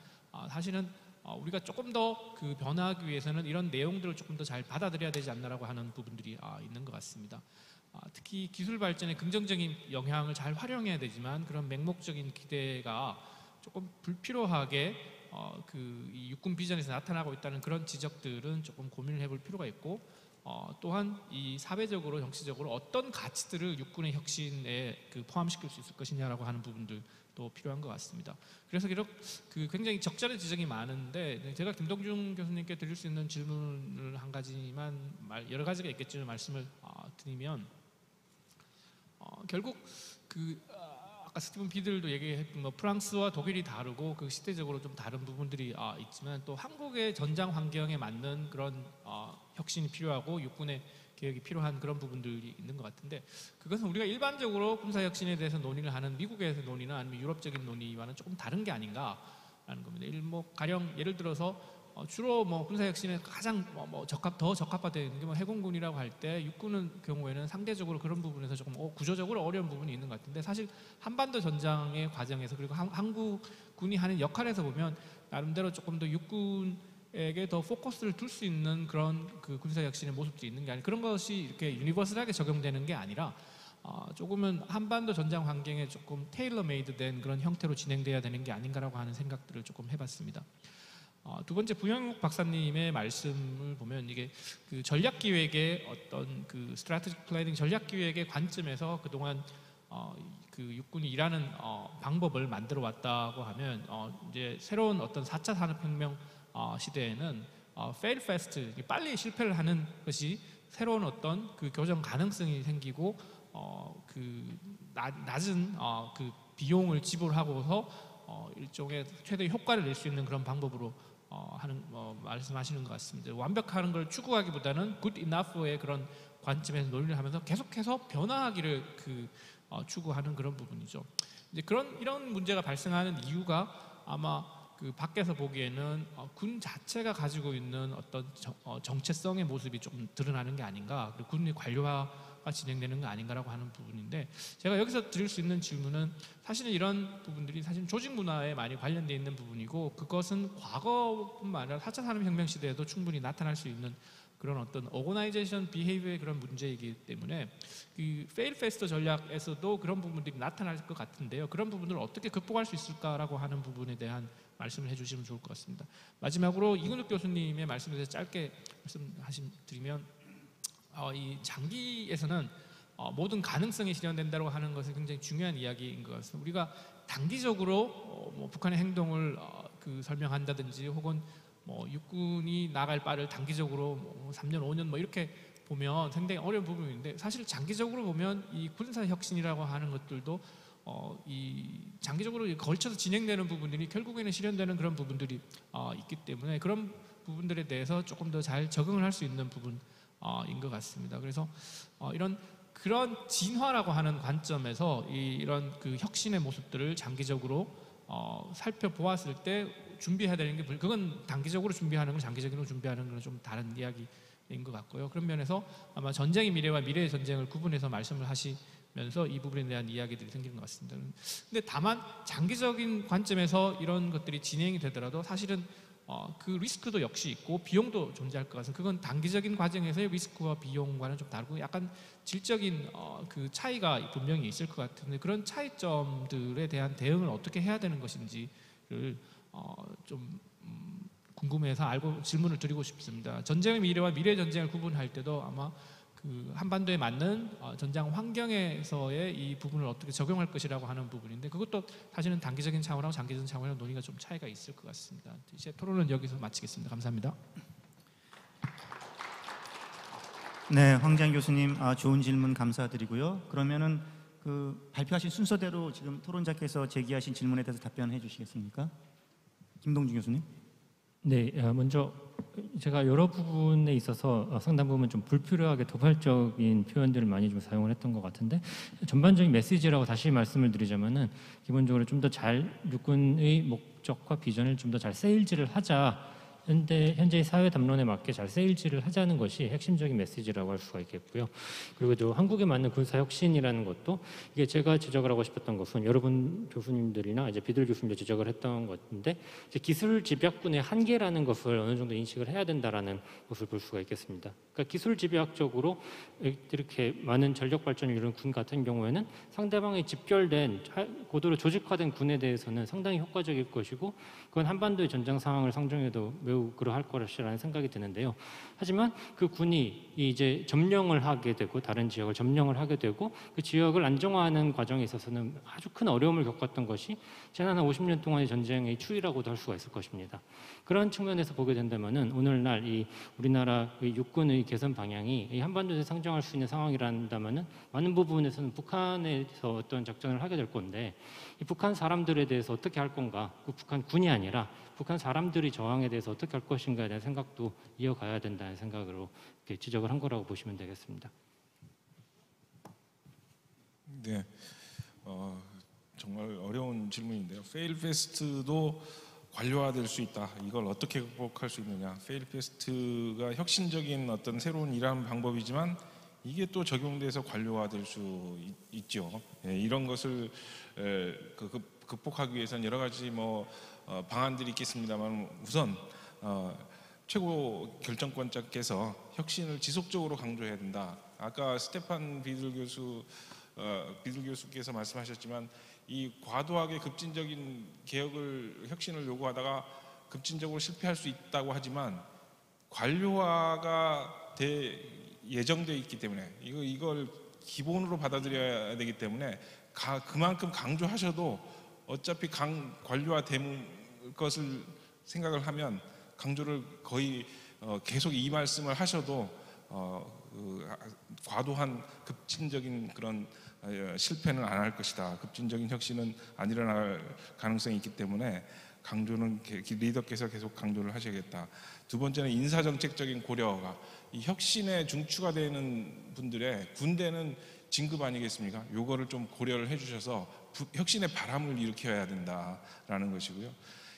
사실은 우리가 조금 더 그 변화하기 위해서는 이런 내용들을 조금 더 잘 받아들여야 되지 않나라고 하는 부분들이 있는 것 같습니다. 특히 기술 발전의 긍정적인 영향을 잘 활용해야 되지만 그런 맹목적인 기대가 조금 불필요하게 이 육군 비전에서 나타나고 있다는 그런 지적들은 조금 고민을 해볼 필요가 있고 또한 이 사회적으로 정치적으로 어떤 가치들을 육군의 혁신에 포함시킬 수 있을 것이냐라고 하는 부분들도 필요한 것 같습니다. 그래서 굉장히 적절한 지적이 많은데 제가 김동준 교수님께 드릴 수 있는 질문을 한 가지만 여러 가지가 있겠지만 말씀을 드리면 결국 아까 스티븐 피들도 얘기했던 프랑스와 독일이 다르고 그 시대적으로 좀 다른 부분들이 있지만 또 한국의 전장 환경에 맞는 그런 혁신이 필요하고 육군의 개혁이 필요한 그런 부분들이 있는 것 같은데 그것은 우리가 일반적으로 군사혁신에 대해서 논의를 하는 미국에서 논의나 아니면 유럽적인 논의와는 조금 다른 게 아닌가라는 겁니다. 가령 예를 들어서 주로 군사혁신에 가장 더 적합화되어 있는 게 해공군이라고 할 때 육군의 경우에는 상대적으로 그런 부분에서 조금 구조적으로 어려운 부분이 있는 것 같은데 사실 한반도 전장의 과정에서 그리고 한국군이 하는 역할에서 보면 나름대로 조금 더 육군에게 더 포커스를 둘 수 있는 그런 그 군사혁신의 모습들이 있는 게 아니라 그런 것이 이렇게 유니버설하게 적용되는 게 아니라 조금은 한반도 전장 환경에 조금 테일러 메이드 된 그런 형태로 진행돼야 되는 게 아닌가라고 하는 생각들을 조금 해봤습니다. 두 번째 부영욱 박사님의 말씀을 보면 이게 그 전략기획의 어떤 그 스트래티직 플래닝 전략기획의 관점에서 그동안 그 육군이 일하는 방법을 만들어 왔다고 하면 이제 새로운 어떤 4차 산업혁명 시대에는 fail fast 빨리 실패를 하는 것이 새로운 어떤 그 교정 가능성이 생기고 그 낮은 그 비용을 지불하고서 일종의 최대 효과를 낼 수 있는 그런 방법으로 말씀하시는 것 같습니다. 완벽한 걸 추구하기보다는 good enough의 그런 관점에서 논의를 하면서 계속해서 변화하기를 추구하는 그런 부분이죠. 이제 이런 문제가 발생하는 이유가 아마 그 밖에서 보기에는 군 자체가 가지고 있는 어떤 정체성의 모습이 조금 드러나는 게 아닌가, 그리고 군의 관료화가 진행되는 거 아닌가라고 하는 부분인데 제가 여기서 드릴 수 있는 질문은 사실은 이런 부분들이 사실 조직 문화에 많이 관련되어 있는 부분이고 그것은 과거뿐만 아니라 4차 산업혁명 시대에도 충분히 나타날 수 있는 그런 어떤 오거나이제이션 비헤이비어의 그런 문제이기 때문에 그 페일 페스트 전략에서도 그런 부분들이 나타날 것 같은데요. 그런 부분들을 어떻게 극복할 수 있을까라고 하는 부분에 대한 말씀을 해주시면 좋을 것 같습니다. 마지막으로 이근욱 교수님의 말씀에 대해서 짧게 말씀드리면 이 장기에서는 모든 가능성이 실현된다고 하는 것은 굉장히 중요한 이야기인 것 같습니다. 우리가 단기적으로 북한의 행동을 설명한다든지 혹은 육군이 나갈 바를 단기적으로 3년, 5년 이렇게 보면 상당히 어려운 부분인데 사실 장기적으로 보면 이 군사 혁신이라고 하는 것들도 이 장기적으로 걸쳐서 진행되는 부분들이 결국에는 실현되는 그런 부분들이 있기 때문에 그런 부분들에 대해서 조금 더 잘 적응을 할 수 있는 부분인 것 같습니다. 그래서 이런 그런 진화라고 하는 관점에서 이런 그 혁신의 모습들을 장기적으로 살펴보았을 때 준비해야 되는 게 그건 단기적으로 준비하는 건 장기적으로 준비하는 건 좀 다른 이야기인 것 같고요. 그런 면에서 아마 전쟁의 미래와 미래의 전쟁을 구분해서 말씀을 하시면서 이 부분에 대한 이야기들이 생기는 것 같습니다. 근데 다만 장기적인 관점에서 이런 것들이 진행이 되더라도 사실은 그 리스크도 역시 있고 비용도 존재할 것 같아서 그건 단기적인 과정에서의 리스크와 비용과는 좀 다르고 약간 질적인 그 차이가 분명히 있을 것 같은데 그런 차이점들에 대한 대응을 어떻게 해야 되는 것인지를 좀 궁금해서 질문을 드리고 싶습니다. 전쟁의 미래와 미래 전쟁을 구분할 때도 아마 그 한반도에 맞는 전장 환경에서의 이 부분을 어떻게 적용할 것이라고 하는 부분인데 그것도 사실은 단기적인 차원하고 장기적인 차원하고 논의가 좀 차이가 있을 것 같습니다. 이제 토론은 여기서 마치겠습니다. 감사합니다. 네, 황재한 교수님 좋은 질문 감사드리고요. 그러면은 그 발표하신 순서대로 지금 토론자께서 제기하신 질문에 대해서 답변해 주시겠습니까? 김동준 교수님. 네, 먼저 제가 여러 부분에 있어서 상당 부분 좀 불필요하게 도발적인 표현들을 많이 좀 사용을 했던 것 같은데 전반적인 메시지라고 다시 말씀을 드리자면은 기본적으로 좀 더 잘 육군의 목적과 비전을 좀 더 잘 세일즈를 하자. 현재의 사회 담론에 맞게 잘 세일즈를 하자는 것이 핵심적인 메시지라고 할 수가 있겠고요. 그리고 또 한국에 맞는 군사 혁신이라는 것도 이게 제가 지적을 하고 싶었던 것은 여러분 교수님들이나 이제 비둘 교수님도 지적을 했던 것인데 이제 기술 집약군의 한계라는 것을 어느 정도 인식을 해야 된다라는 것을 볼 수가 있겠습니다. 그러니까 기술 집약적으로 이렇게 많은 전력 발전을 이루는 군 같은 경우에는 상대방의 집결된 고도로 조직화된 군에 대해서는 상당히 효과적일 것이고 그건 한반도의 전장 상황을 상정해도 매우 그러할 것이라는 생각이 드는데요. 하지만 그 군이 이제 점령을 하게 되고 다른 지역을 점령을 하게 되고 그 지역을 안정화하는 과정에 있어서는 아주 큰 어려움을 겪었던 것이 지난 50년 동안의 전쟁의 추이라고도 할 수가 있을 것입니다. 그런 측면에서 보게 된다면은 오늘날 이 우리나라 육군의 개선 방향이 이 한반도에서 상정할 수 있는 상황이란다면은 많은 부분에서는 북한에서 어떤 작전을 하게 될 건데 이 북한 사람들에 대해서 어떻게 할 건가? 그 북한 군이 아니라 북한 사람들이 저항에 대해서 어떻게 할 것인가에 대한 생각도 이어가야 된다는 생각으로 이렇게 지적을 한 거라고 보시면 되겠습니다. 네, 정말 어려운 질문인데요. 페일 페스트도 관료화될 수 있다. 이걸 어떻게 극복할 수 있느냐? 페일 페스트가 혁신적인 어떤 새로운 일하는 방법이지만 이게 또 적용돼서 관료화될 수 있죠. 이런 것을 극복하기 위해서는 여러 가지 방안들이 있겠습니다만 우선 최고 결정권자께서 혁신을 지속적으로 강조해야 된다. 아까 스테판 비둘 교수께서 말씀하셨지만 이 과도하게 급진적인 혁신을 요구하다가 급진적으로 실패할 수 있다고 하지만 관료화가 예정되어 있기 때문에 이걸 기본으로 받아들여야 되기 때문에 그만큼 강조하셔도 어차피 관료화될 것을 생각을 하면 강조를 거의 계속 이 말씀을 하셔도 과도한 급진적인 그런 실패는 안 할 것이다. 급진적인 혁신은 안 일어날 가능성이 있기 때문에 강조는 리더께서 계속 강조를 하셔야겠다. 두 번째는 인사정책적인 고려가 이 혁신에 중추가 되는 분들의 군대는 진급 아니겠습니까? 요거를 좀 고려를 해주셔서 혁신의 바람을 일으켜야 된다라는 것이고요.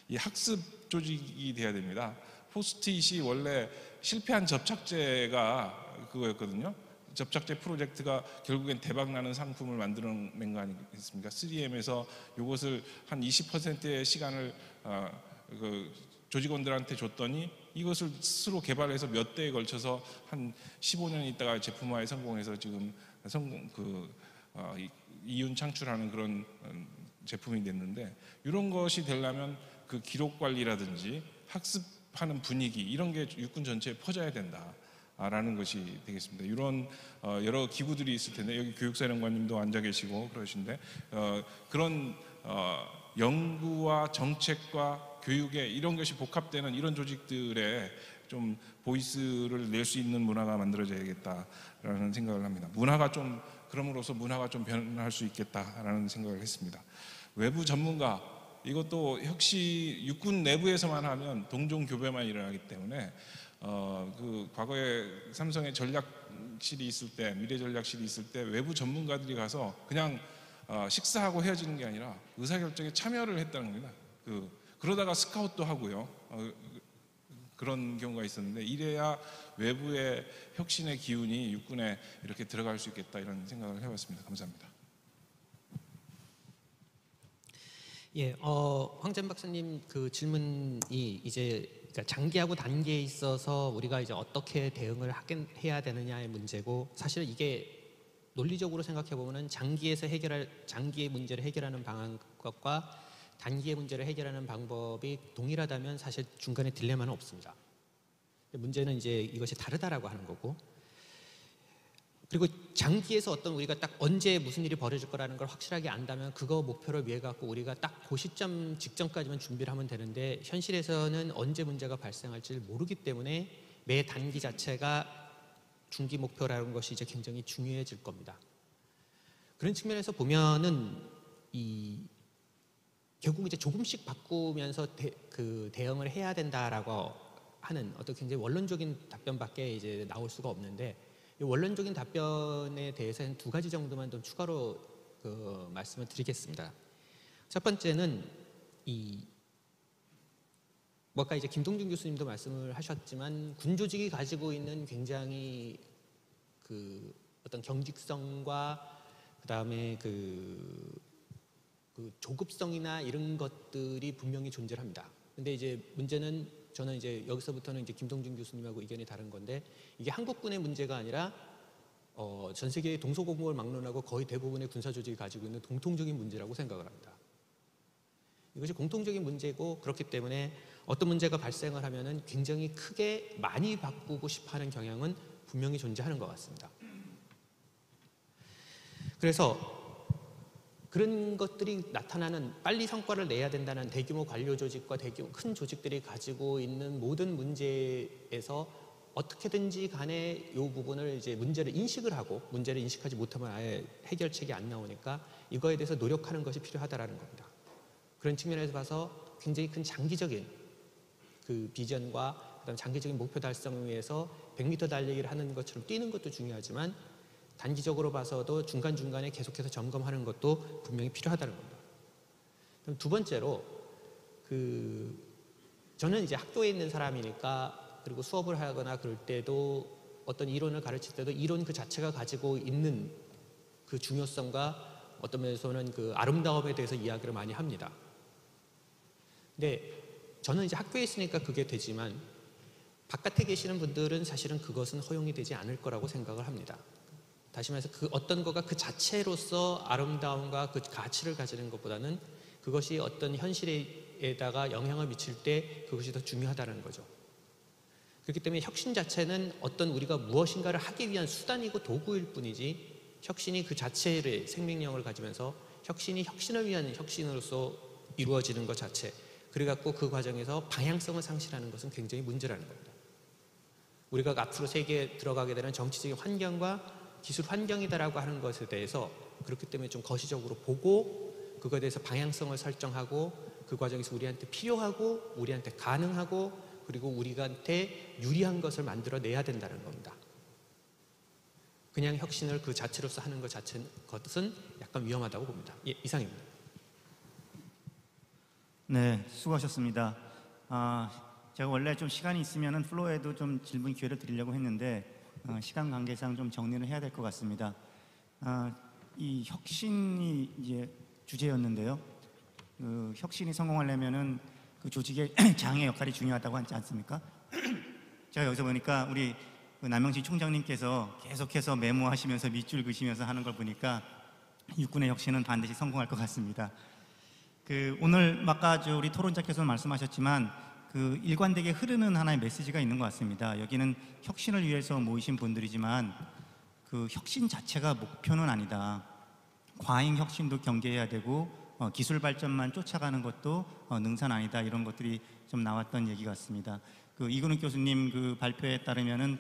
이 학습 조직이 돼야 됩니다. 포스트잇이 원래 실패한 접착제가 그거였거든요. 접착제 프로젝트가 결국엔 대박나는 상품을 만들어낸 거 아니겠습니까? 3M에서 이것을 한 20%의 시간을 조직원들한테 줬더니 이것을 스스로 개발해서 몇 대에 걸쳐서 한 15년 있다가 제품화에 성공해서 지금 이윤 창출하는 그런 제품이 됐는데 이런 것이 되려면 그 기록 관리라든지 학습하는 분위기 이런 게 육군 전체에 퍼져야 된다라는 것이 되겠습니다. 이런 여러 기구들이 있을 텐데 여기 교육사령관님도 앉아 계시고 그러신데 그런 연구와 정책과 교육에 이런 것이 복합되는 이런 조직들에 좀 보이스를 낼 수 있는 문화가 만들어져야겠다라는 생각을 합니다. 그럼으로써 문화가 좀 변할 수 있겠다라는 생각을 했습니다. 외부 전문가 이것도 육군 내부에서만 하면 동종 교배만 일어나기 때문에 과거에 삼성의 전략 전략실이 있을 때, 미래 전략실이 있을 때 외부 전문가들이 가서 그냥 식사하고 헤어지는 게 아니라 의사결정에 참여를 했다는 겁니다. 그러다가 스카웃도 하고요. 그런 경우가 있었는데, 이래야 외부의 혁신의 기운이 육군에 이렇게 들어갈 수 있겠다, 이런 생각을 해봤습니다. 감사합니다. 예, 황재현 박사님 그 질문이 이제 그러니까 장기하고 단기에 있어서 우리가 이제 어떻게 대응을 해야 되느냐의 문제고, 사실은 이게 논리적으로 생각해 보면은 장기의 문제를 해결하는 방법과 단기의 문제를 해결하는 방법이 동일하다면 사실 중간에 딜레마는 없습니다. 문제는 이제 이것이 다르다라고 하는 거고, 그리고 장기에서 어떤 우리가 딱 언제 무슨 일이 벌어질 거라는 걸 확실하게 안다면 그거 목표를 위해 갖고 우리가 딱 그 시점 직전까지만 준비를 하면 되는데, 현실에서는 언제 문제가 발생할지 모르기 때문에 매 단기 자체가 중기 목표라는 것이 이제 굉장히 중요해질 겁니다. 그런 측면에서 보면은 결국 이제 조금씩 바꾸면서 대응을 해야 된다라고 하는 어떤 굉장히 원론적인 답변밖에 이제 나올 수가 없는데, 이 원론적인 답변에 대해서는 두 가지 정도만 좀 추가로 말씀을 드리겠습니다. 첫 번째는 아까 이제 김동준 교수님도 말씀을 하셨지만, 군 조직이 가지고 있는 굉장히 어떤 경직성과 그다음에 조급성이나 이런 것들이 분명히 존재합니다. 근데 이제 문제는, 저는 이제 여기서부터는 이제 김동준 교수님하고 의견이 다른 건데, 이게 한국군의 문제가 아니라 전 세계의 동서고금을 막론하고 거의 대부분의 군사 조직이 가지고 있는 공통적인 문제라고 생각을 합니다. 이것이 공통적인 문제고, 그렇기 때문에 어떤 문제가 발생을 하면은 굉장히 크게 많이 바꾸고 싶어하는 경향은 분명히 존재하는 것 같습니다. 그래서 그런 것들이 나타나는, 빨리 성과를 내야 된다는 대규모 관료 조직과 대규모 큰 조직들이 가지고 있는 모든 문제에서 어떻게든지 간에 이 부분을 이제 문제를 인식을 하고, 문제를 인식하지 못하면 아예 해결책이 안 나오니까 이거에 대해서 노력하는 것이 필요하다라는 겁니다. 그런 측면에서 봐서 굉장히 큰 장기적인 비전과 그다음 장기적인 목표 달성을 위해서 100m 달리기를 하는 것처럼 뛰는 것도 중요하지만, 단기적으로 봐서도 중간중간에 계속해서 점검하는 것도 분명히 필요하다는 겁니다. 그럼 두 번째로, 저는 이제 학교에 있는 사람이니까, 그리고 수업을 하거나 그럴 때도 어떤 이론을 가르칠 때도 이론 그 자체가 가지고 있는 그 중요성과 어떤 면에서는 그 아름다움에 대해서 이야기를 많이 합니다. 근데 저는 이제 학교에 있으니까 그게 되지만, 바깥에 계시는 분들은 사실은 그것은 허용이 되지 않을 거라고 생각을 합니다. 다시 말해서 그 어떤 거가 그 자체로서 아름다움과 그 가치를 가지는 것보다는 그것이 어떤 현실에다가 영향을 미칠 때 그것이 더 중요하다는 거죠. 그렇기 때문에 혁신 자체는 어떤 우리가 무엇인가를 하기 위한 수단이고 도구일 뿐이지, 혁신이 그 자체의 생명력을 가지면서 혁신이 혁신을 위한 혁신으로서 이루어지는 것 자체, 그래갖고 그 과정에서 방향성을 상실하는 것은 굉장히 문제라는 겁니다. 우리가 앞으로 세계에 들어가게 되는 정치적인 환경과 기술 환경이다라고 하는 것에 대해서, 그렇기 때문에 좀 거시적으로 보고 그거에 대해서 방향성을 설정하고, 그 과정에서 우리한테 필요하고 우리한테 가능하고 그리고 우리한테 유리한 것을 만들어내야 된다는 겁니다. 그냥 혁신을 그 자체로서 하는 것은 약간 위험하다고 봅니다. 예, 이상입니다. 네, 수고하셨습니다. 제가 원래 좀 시간이 있으면은 플로어에도 좀 질문 기회를 드리려고 했는데, 시간 관계상 좀 정리를 해야 될 것 같습니다. 이 혁신이 이제 주제였는데요. 혁신이 성공하려면은 그 조직의 장의 역할이 중요하다고 하지 않습니까? 제가 여기서 보니까 우리 남영진 총장님께서 계속해서 메모하시면서 밑줄 그시면서 하는 걸 보니까 육군의 혁신은 반드시 성공할 것 같습니다. 오늘 아까 우리 토론자께서 말씀하셨지만, 일관되게 흐르는 하나의 메시지가 있는 것 같습니다. 여기는 혁신을 위해서 모이신 분들이지만 혁신 자체가 목표는 아니다. 과잉 혁신도 경계해야 되고 기술 발전만 쫓아가는 것도 능사는 아니다. 이런 것들이 좀 나왔던 얘기 같습니다. 이근욱 교수님 발표에 따르면은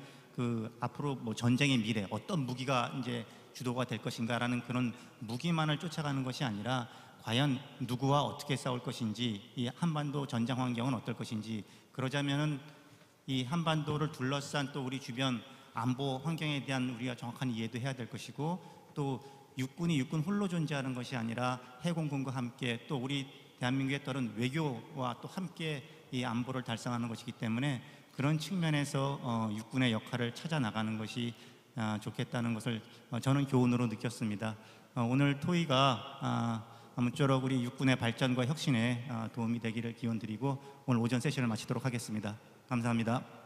앞으로 뭐 전쟁의 미래, 어떤 무기가 이제 주도가 될 것인가라는 그런 무기만을 쫓아가는 것이 아니라, 과연 누구와 어떻게 싸울 것인지, 이 한반도 전장 환경은 어떨 것인지, 그러자면은 이 한반도를 둘러싼 또 우리 주변 안보 환경에 대한 우리가 정확한 이해도 해야 될 것이고, 또 육군이 육군 홀로 존재하는 것이 아니라 해공군과 함께 또 우리 대한민국에 따른 외교와 또 함께 이 안보를 달성하는 것이기 때문에 그런 측면에서 육군의 역할을 찾아 나가는 것이 좋겠다는 것을 저는 교훈으로 느꼈습니다. 오늘 토의가 아무쪼록 우리 육군의 발전과 혁신에 도움이 되기를 기원드리고 오늘 오전 세션을 마치도록 하겠습니다. 감사합니다.